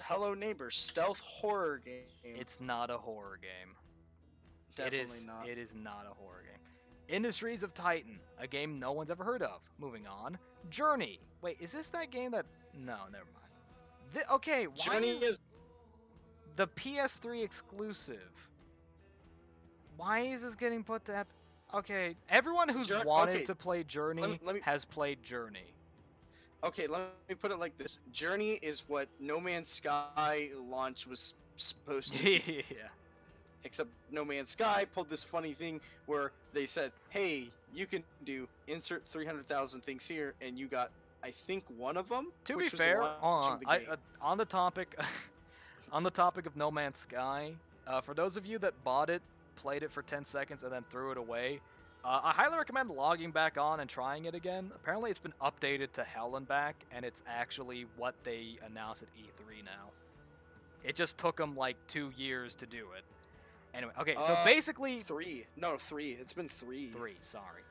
Hello Neighbor, stealth horror game. It's not a horror game. Definitely not. It is not a horror game. Industries of Titan, a game no one's ever heard of. Moving on. Journey. Wait, is this that game that? No, never mind. Okay, why Journey is the PS3 exclusive? Why is this getting put to? Okay, everyone who's wanted okay, to play Journey let me- has played Journey. okay. Let me put it like this: Journey is what No Man's Sky launch was supposed to be. Yeah. Except No Man's Sky pulled this funny thing where they said, "Hey, you can do insert 300,000 things here," and you got, I think, one of them. To be which was the fair, launch of the game. on the topic, on the topic of No Man's Sky, for those of you that bought it, played it for 10 seconds, and then threw it away, I highly recommend logging back on and trying it again. Apparently, it's been updated to hell and back, and it's actually what they announced at E3 now. It just took them like 2 years to do it. Anyway, okay, so basically 3. No, 3. It's been 3. 3. Sorry.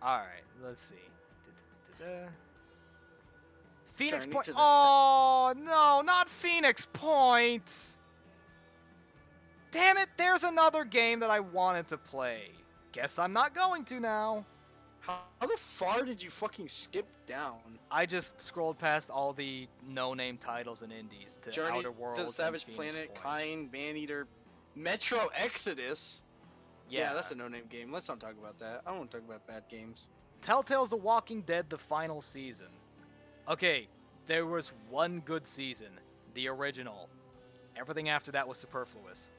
All right, let's see. Phoenix Journey Point. to the Oh no, not Phoenix Point! Damn it! There's another game that I wanted to play. Guess I'm not going to now. How the far did you fucking skip down? I just scrolled past all the no-name titles and indies to Journey Outer Worlds to the Savage and Phoenix Planet, Point. Kind, Maneater, Metro Exodus. Yeah, That's a no-name game. Let's not talk about that. I don't want to talk about bad games. Telltale's The Walking Dead: The Final Season. Okay, there was one good season, the original. Everything after that was superfluous.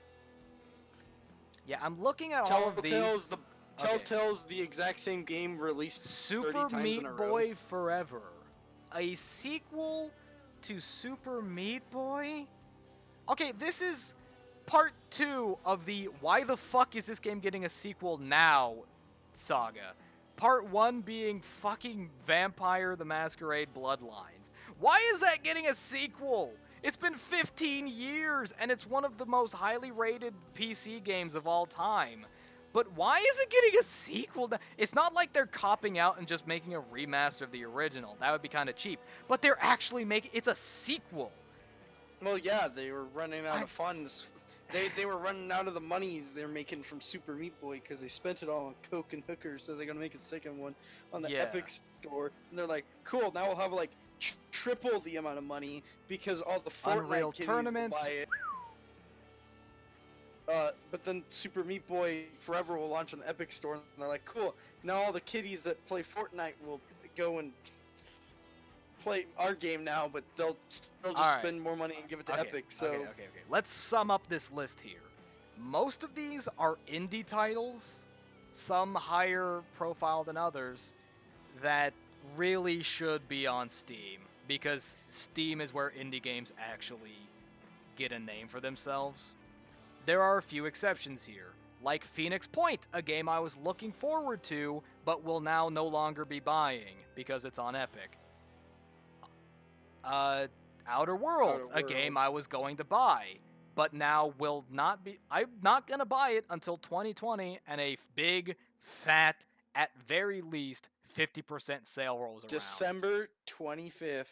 Yeah, I'm looking at all of these. Telltale's the exact same game released 30 Super times Meat in a row. Boy Forever. A sequel to Super Meat Boy? Okay, this is part 2 of the why the fuck is this game getting a sequel now saga. Part 1 being fucking Vampire the Masquerade Bloodlines. Why is that getting a sequel? It's been 15 years and it's one of the most highly rated PC games of all time. But why is it getting a sequel? It's not like they're copping out and just making a remaster of the original. That would be kind of cheap. But they're actually making it's a sequel. Well, yeah, they were running out of funds. They were running out of the monies they're making from Super Meat Boy because they spent it all on coke and hookers. So they're gonna make a second one on the Yeah. Epic Store, and they're like, "Cool, now we'll have like triple the amount of money because all the Fortnite Unreal kiddies will Tournament. buy it." But then Super Meat Boy Forever will launch on the Epic Store, and they're like, "Cool, now all the kiddies that play Fortnite will go and play our game now, but they'll still just Alright. spend more money and give it to Okay, Epic." So okay. Let's sum up this list here. Most of these are indie titles, some higher profile than others, that really should be on Steam, because Steam is where indie games actually get a name for themselves. There are a few exceptions here, like Phoenix Point, a game I was looking forward to, but will now no longer be buying, because it's on Epic. Outer Outer Worlds, a game I Worlds. was going to buy, but now will not be. I'm not gonna buy it until 2020, and a big, fat, at very least 50% sale rolls around. December 25th,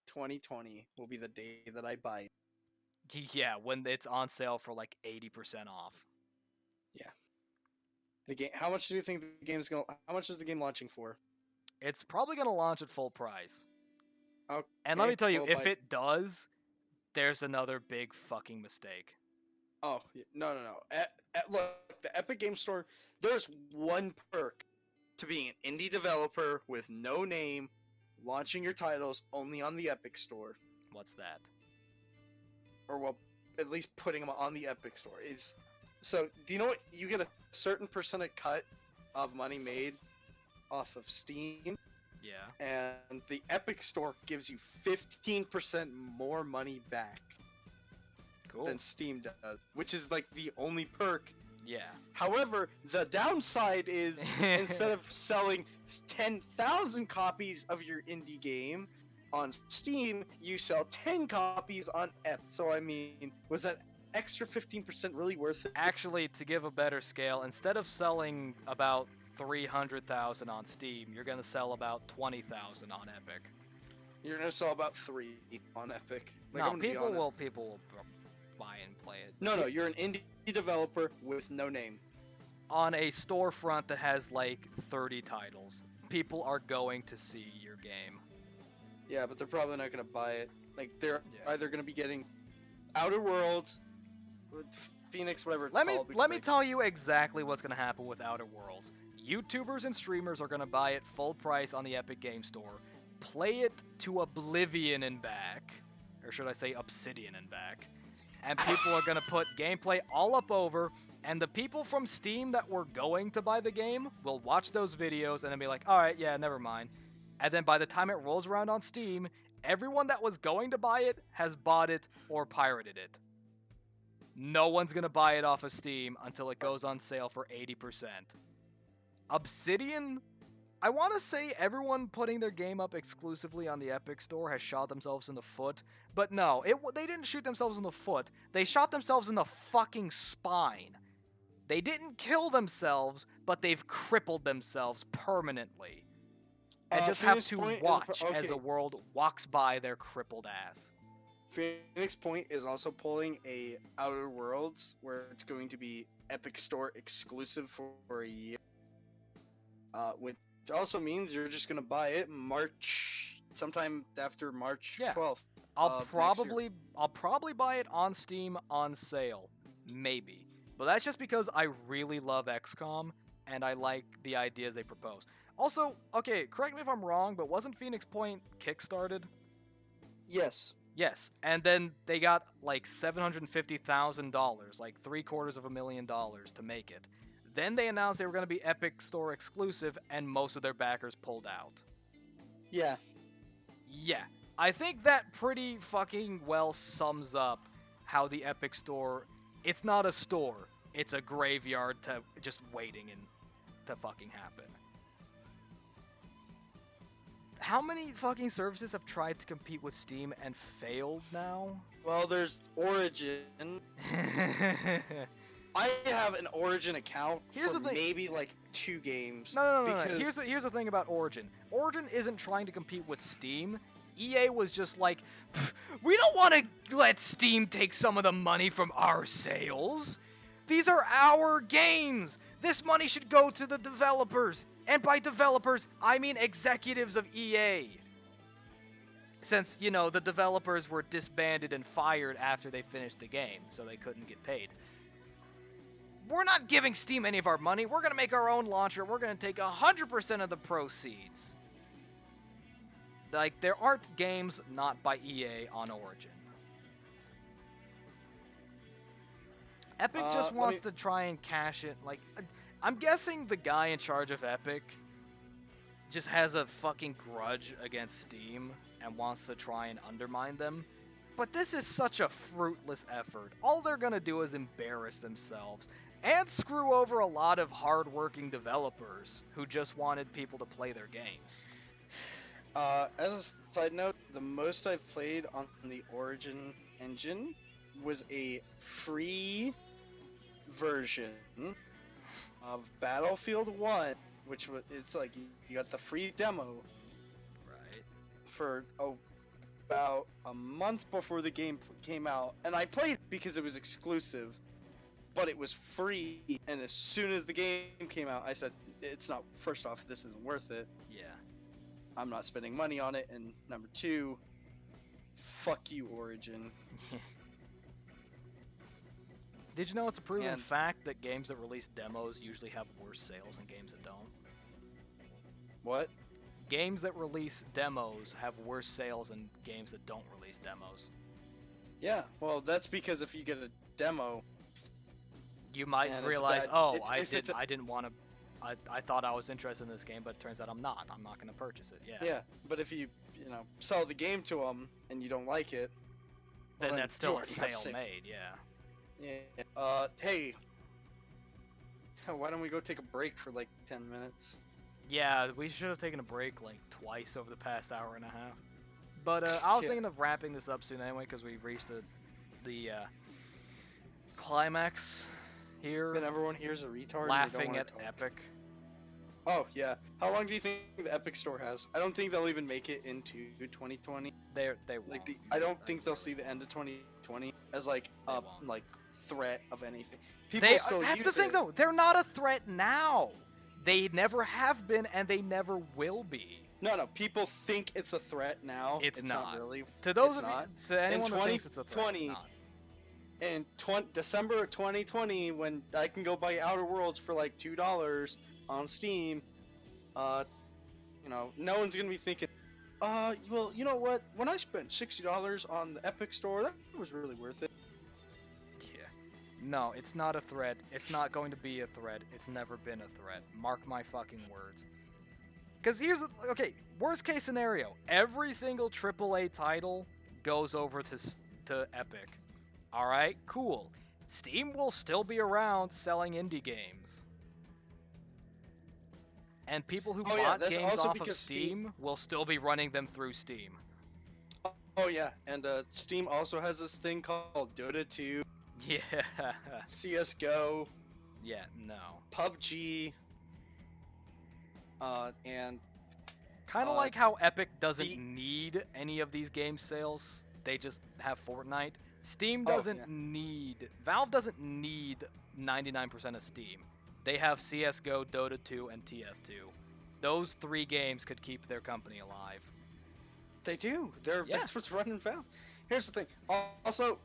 2020 will be the day that I buy it. Yeah, when it's on sale for like 80% off. Yeah. The game. How much do you think the game's gonna? How much is the game launching for? It's probably gonna launch at full price. And let me Okay. tell you, Well, if by it does, there's another big fucking mistake. no, no, no. Look, the Epic Game Store. There's one perk to being an indie developer with no name, launching your titles only on the Epic Store, What's that? or well, at least putting them on the Epic Store is. So, do you know what? You get a certain percentage cut of money made off of Steam, Yeah. and the Epic Store gives you 15% more money back Cool. than Steam does, which is like the only perk. Yeah. However, the downside is instead of selling 10,000 copies of your indie game on Steam, you sell 10 copies on Epic. So I mean, was that extra 15% really worth it? Actually, to give a better scale, instead of selling about 300,000 on Steam, you're gonna sell about 20,000 on Epic. You're gonna sell about 3 on Epic. Like, No, I'm gonna be people honest. will buy and play it. No, you're an indie developer with no name. On a storefront that has like 30 titles, people are going to see your game. Yeah, but they're probably not gonna buy it. Like, they're Yeah. either gonna be getting Outer Worlds, Phoenix, whatever it's Let me called. tell you exactly what's gonna happen with Outer Worlds. YouTubers and streamers are gonna buy it full price on the Epic Game Store, play it to oblivion and back, or should I say obsidian and back, and people are gonna put gameplay all up over, and the people from Steam that were going to buy the game will watch those videos and then be like, alright, yeah, never mind. And then by the time it rolls around on Steam, everyone that was going to buy it has bought it or pirated it. No one's gonna buy it off of Steam until it goes on sale for 80%. Obsidian, I want to say everyone putting their game up exclusively on the Epic Store has shot themselves in the foot, but no, they didn't shoot themselves in the foot. They shot themselves in the fucking spine. They didn't kill themselves, but they've crippled themselves permanently. And just have Phoenix to Point watch as okay. a world walks by their crippled ass. Phoenix Point is also pulling a Outer Worlds where it's going to be Epic Store exclusive for a year. Which also means you're just gonna buy it sometime after March Yeah. 12th. I'll next probably buy it on Steam on sale, maybe. But that's just because I really love XCOM and I like the ideas they propose. Also, okay, correct me if I'm wrong, but wasn't Phoenix Point kickstarted? Yes. Yes, and then they got like $750,000, like $750,000 to make it. Then they announced they were going to be Epic Store exclusive, and most of their backers pulled out. Yeah. Yeah, I think that pretty fucking well sums up how the Epic Store, it's not a store, it's a graveyard to just waiting and to fucking happen. How many fucking services have tried to compete with Steam and failed now? Well, there's Origin. I have an Origin account Here's for the thing. maybe like 2 games. No. Because Here's the thing about Origin. Origin isn't trying to compete with Steam. EA was just like, we don't want to let Steam take some of the money from our sales. These are our games. This money should go to the developers. And by developers, I mean executives of EA. Since, you know, the developers were disbanded and fired after they finished the game, so they couldn't get paid. We're not giving Steam any of our money. We're going to make our own launcher. We're going to take 100% of the proceeds. Like, there aren't games not by EA on Origin. Epic just wants to try and cash it. Like, I'm guessing the guy in charge of Epic just has a fucking grudge against Steam and wants to try and undermine them. But this is such a fruitless effort. All they're gonna do is embarrass themselves and screw over a lot of hard-working developers who just wanted people to play their games. As a side note, the most I've played on the Origin engine was a free version of Battlefield 1, which was it's like you got the free demo Right. for about a month before the game came out, and I played it because it was exclusive, but it was free. And as soon as the game came out, I said, "It's not. First off, this isn't worth it. Yeah. I'm not spending money on it." And number two, fuck you, Origin. Did you know it's a proven And fact that games that release demos usually have worse sales than games that don't? what? Games that release demos have worse sales than games that don't release demos. Yeah, well, that's because if you get a demo You might and it's realize, bad, oh, it's if it's a, I didn't want to. I thought I was interested in this game, but it turns out I'm not. I'm not going to purchase it. Yeah. yeah, but if you know sell the game to them and you don't like it, well, Then then that's you still a already have sale made. Yeah. Yeah. Hey, why don't we go take a break for like 10 minutes? Yeah, we should have taken a break like twice over the past hour and a half. But I was Yeah. thinking of wrapping this up soon anyway because we've reached the climax here. Then everyone here's a retard. Laughing And they at don't want to talk. Epic. Oh yeah. How long do you think the Epic Store has? I don't think they'll even make it into 2020. They Like won't. I don't think they'll really see the end of 2020 as like They a won't. like threat of anything. People They still that's use the thing it. though. They're not a threat now. They never have been, and they never will be. No, people think it's a threat now. It's not. really. To those It's of not. you, to anyone that thinks it's a threat, it's 2020, not. in December of 2020, when I can go buy Outer Worlds for like $2 on Steam, no one's gonna be thinking, well, you know what? When I spent $60 on the Epic Store, that was really worth it. Yeah. No, it's not a threat. It's not going to be a threat. It's never been a threat. Mark my fucking words. Because okay, worst case scenario, every single AAA title goes over to Epic. All right, cool. Steam will still be around selling indie games. And people who Oh yeah, bought that's games also off of because Steam will still be running them through Steam. Oh yeah, and Steam also has this thing called Dota 2, Yeah. CS:GO, Yeah, no. PUBG, and Kind of uh, like how Epic doesn't the need any of these game sales. They just have Fortnite. Steam oh doesn't yeah, need Valve doesn't need 99% of Steam. They have CS:GO, Dota 2, and TF2. Those 3 games could keep their company alive. they do. Yeah. That's what's running Valve. Here's the thing. Also,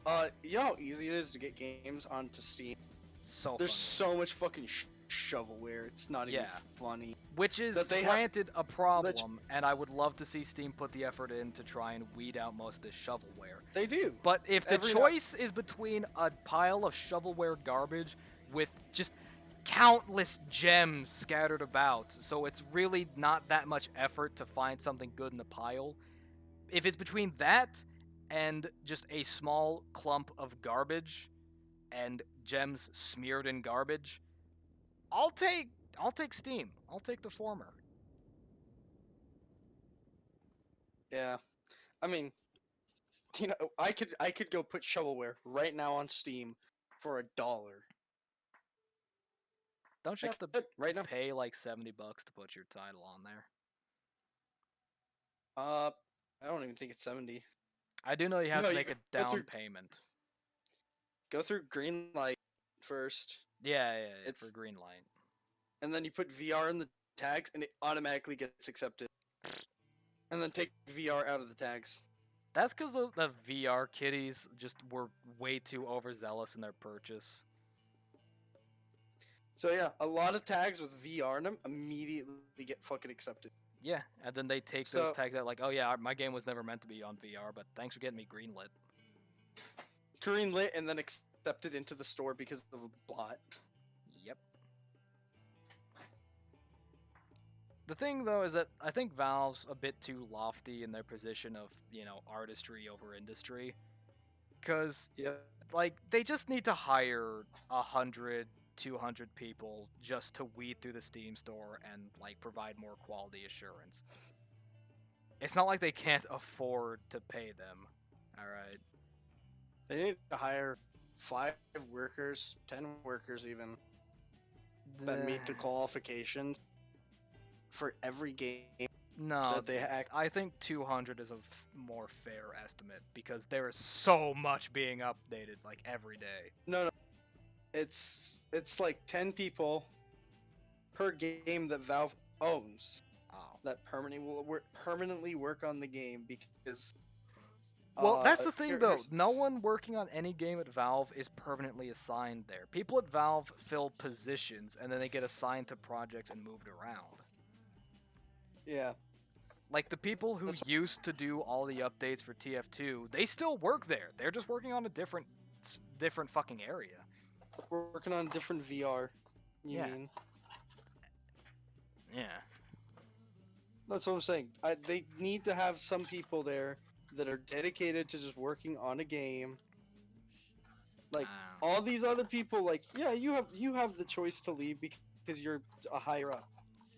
you know how easy it is to get games onto Steam? So There's funny. so much fucking shovelware. It's not even Yeah. funny. Which is That they have granted a problem, and I would love to see Steam put the effort in to try and weed out most of this shovelware. They do. But if the Every now- choice is between a pile of shovelware garbage with just countless gems scattered about, so it's really not that much effort to find something good in the pile. If it's between that and just a small clump of garbage and gems smeared in garbage, I'll take Steam. I'll take the former. Yeah. I mean, I could go put shovelware right now on Steam for $1. Don't I you have to could right now. pay like $70 to put your title on there? Uh, I don't even think it's 70. I do know you have No, to you make a go down through payment. go through Greenlight first, Yeah, for it's Greenlight. and then you put VR in the tags, and it automatically gets accepted. And then take VR out of the tags. That's because the VR kitties just were way too overzealous in their purchase. So yeah, a lot of tags with VR in them immediately get fucking accepted. Yeah, and then they take those So tags out like, oh yeah, my game was never meant to be on VR, but thanks for getting me greenlit. greenlit and then accepted into the store because of a bot. Yep. The thing though is that I think Valve's a bit too lofty in their position of, artistry over industry. Cause Yeah. like they just need to hire 100, 200 people just to weed through the Steam store and like provide more quality assurance. It's not like they can't afford to pay them. All right. They need to hire 5 workers, 10 workers even that The- meet the qualifications for every game No, that they act. I think 200 is a more fair estimate because there is so much being updated like every day. No, it's like 10 people per game that Valve owns Oh. that permanently work on the game because Well, that's the thing though. here's No one working on any game at Valve is permanently assigned there. People at Valve fill positions and then they get assigned to projects and moved around. yeah. Like the people who That's used to do all the updates for TF2, they still work there. They're just working on a different fucking area. working on different VR. You Yeah. mean? Yeah. That's what I'm saying. They need to have some people there that are dedicated to just working on a game. Like Uh, all these other people, like yeah, you have the choice to leave because you're a higher up.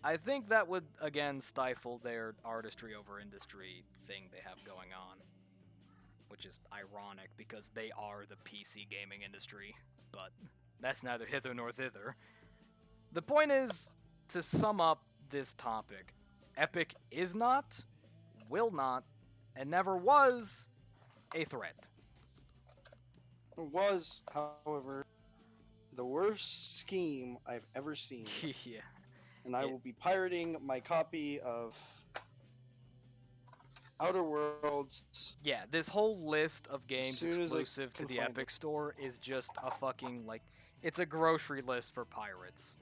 I think that would again stifle their artistry over industry thing they have going on, which is ironic because they are the PC gaming industry, but that's neither hither nor thither. The point is, to sum up this topic, Epic is not, will not, and never was a threat. It was, however, the worst scheme I've ever seen, Yeah. and I It- will be pirating my copy of Outer Worlds Yeah, this whole list of as games soon as I exclusive to can the find Epic it. Store is just a fucking, like, it's a grocery list for pirates.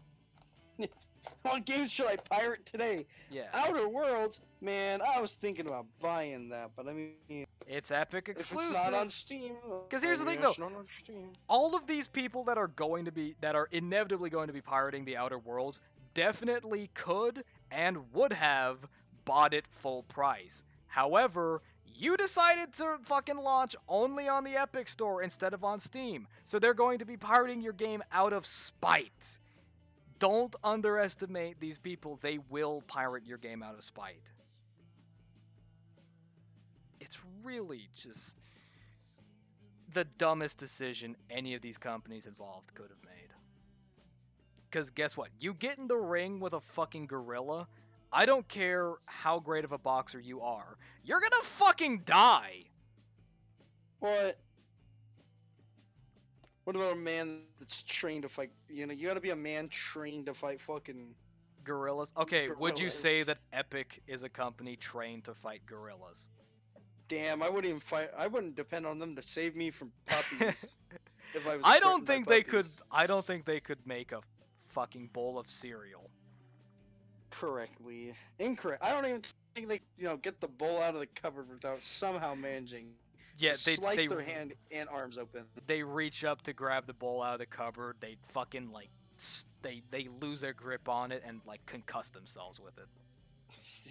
What games should I pirate today? Yeah. Outer Worlds, man, I was thinking about buying that, but I mean, It's Epic if it's not on exclusive. Steam, 'Cause here's the maybe thing, though. it's not on Steam. All of these people that are inevitably going to be pirating the Outer Worlds definitely could and would have bought it full price. However, you decided to fucking launch only on the Epic Store instead of on Steam. So they're going to be pirating your game out of spite. Don't underestimate these people. They will pirate your game out of spite. It's really just the dumbest decision any of these companies involved could have made. Because guess what? You get in the ring with a fucking gorilla, I don't care how great of a boxer you are, you're gonna fucking die! What? What about a man that's trained to fight? You know, you gotta be a man trained to fight fucking Gorillas? Okay, would you say gorillas. that Epic is a company trained to fight gorillas? Damn, I wouldn't even fight. I wouldn't depend on them to save me from puppies if I was I don't threatened by think they could. puppies. I don't think they could make a fucking bowl of cereal. Correctly. Incorrect. I don't even think they, get the bowl out of the cupboard without somehow managing Yeah, to slice they their hand and arms open. they reach up to grab the bowl out of the cupboard. They fucking like they lose their grip on it and like concuss themselves with it.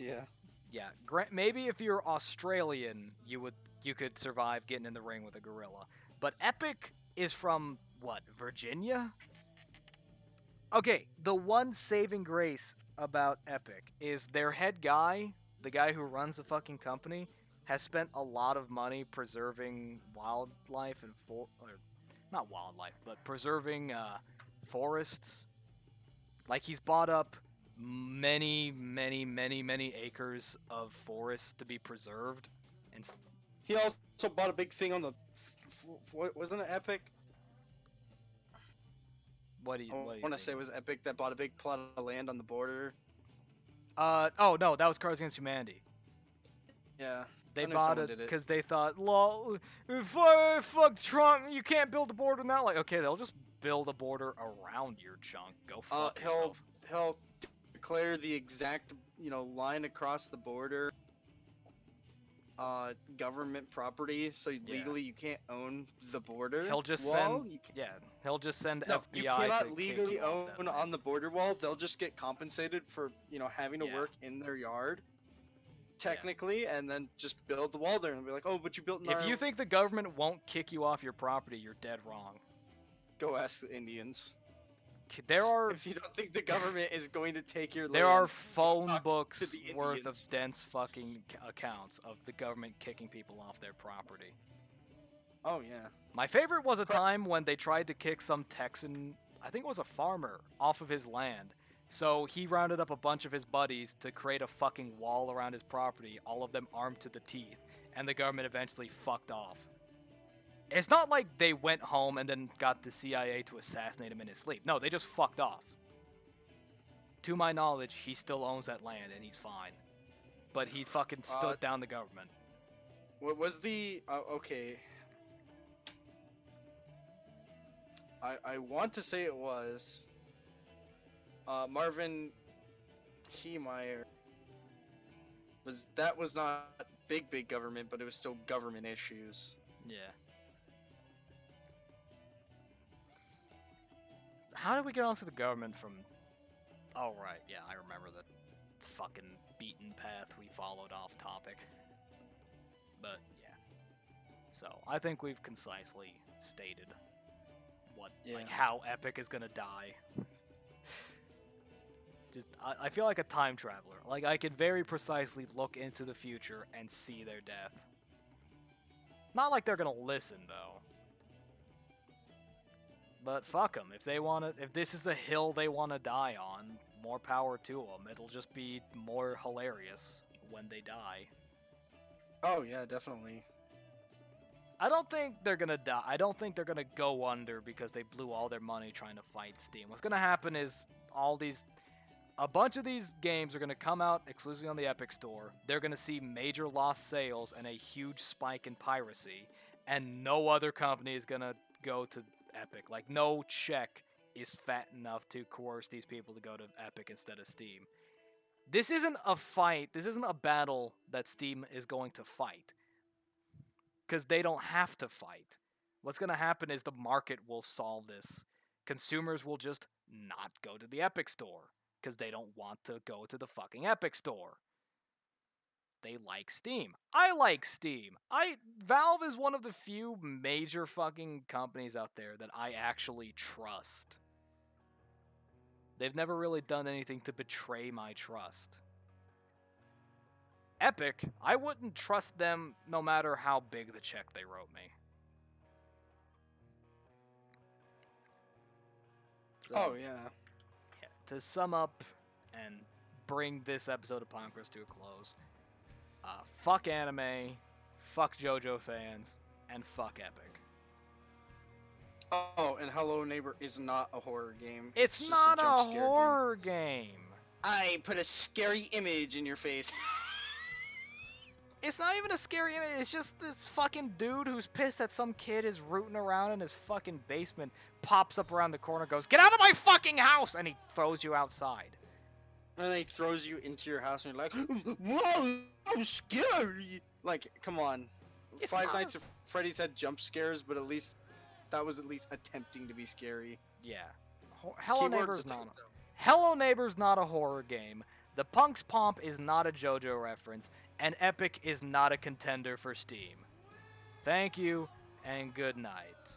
Yeah. Yeah, maybe if you're Australian, you could survive getting in the ring with a gorilla. But Epic is from what, Virginia? Okay, the one saving grace about Epic is their head guy, the guy who runs the fucking company, has spent a lot of money preserving wildlife and or not wildlife, but preserving forests. Like he's bought up many, many, many, many acres of forest to be preserved. And He also bought a big thing on the. Wasn't it Epic? what do you I what do you want to think? say it was Epic that bought a big plot of land on the border. Oh no, that was Cards Against Humanity. Yeah. They I knew bought someone it did it. because they thought, lol, fuck Trump, you can't build a border now. Like, okay, they'll just build a border around your chunk. Go fuck yourself. He'll declare the exact line across the border. Government property, so Yeah. legally you can't own the border. He'll just wall. send, yeah, he'll just send No, you FBI cannot to legally kick you off that own land. on the border wall. They'll just get compensated for having to Yeah. work in their yard, technically, and then just build the wall there and be like, oh, but you built in If our. you think the government won't kick you off your property, you're dead wrong. Go ask the Indians. There are If you don't think the government is going to take your there are land, go phone talk to books the worth of Indians. dense fucking accounts of the government kicking people off their property. Oh yeah. My favorite was a Pro- time when they tried to kick some Texan, I think it was a farmer, off of his land. So he rounded up a bunch of his buddies to create a fucking wall around his property, all of them armed to the teeth, and the government eventually fucked off. It's not like they went home and then got the CIA to assassinate him in his sleep. No, they just fucked off. To my knowledge, he still owns that land and he's fine. But he fucking uh, stood down the government. what was the? Okay. I want to say it was Marvin Heemeyer. Was not big government, but it was still government issues. Yeah. How did we get onto the government from... Oh, right. Yeah, I remember the fucking beaten path we followed off topic. But, yeah. So, I think we've concisely stated what, Yeah. like, how Epic is gonna die. Just, I feel like a time traveler. Like, I can very precisely look into the future and see their death. Not like they're gonna listen, though. But fuck them. If they want to, if this is the hill they want to die on, more power to them. It'll just be more hilarious when they die. Oh yeah, definitely. I don't think they're gonna die. I don't think they're gonna go under because they blew all their money trying to fight Steam. What's gonna happen is a bunch of these games are gonna come out exclusively on the Epic Store. They're gonna see major lost sales and a huge spike in piracy, and no other company is gonna go to Epic. Like, no check is fat enough to coerce these people to go to Epic instead of Steam. This isn't a fight. This isn't a battle that Steam is going to fight, because they don't have to fight. What's going to happen is the market will solve this. Consumers will just not go to the Epic Store because they don't want to go to the fucking Epic Store. They like Steam. I like Steam. Valve is one of the few major fucking companies out there that I actually trust. They've never really done anything to betray my trust. Epic, I wouldn't trust them no matter how big the check they wrote me. So, Oh yeah. yeah, to sum up and bring this episode of Pod-Crust to a close, fuck anime, fuck JoJo fans, and fuck Epic. Oh, and Hello Neighbor is not a horror game. It's just not a jump a scare horror game. I put a scary image in your face. It's not even a scary image. It's just this fucking dude who's pissed that some kid is rooting around in his fucking basement, pops up around the corner, goes, "Get out of my fucking house!" and he throws you outside. And then he throws you into your house and you're like, whoa, I'm scary. Like, come on. It's Five not Nights a- at Freddy's had jump scares, but at least that was at least attempting to be scary. Yeah. Hello Keywords Neighbor's attempt, not. though. Hello Neighbor's not a horror game. The Punk's Pomp is not a JoJo reference, and Epic is not a contender for Steam. Thank you, and good night.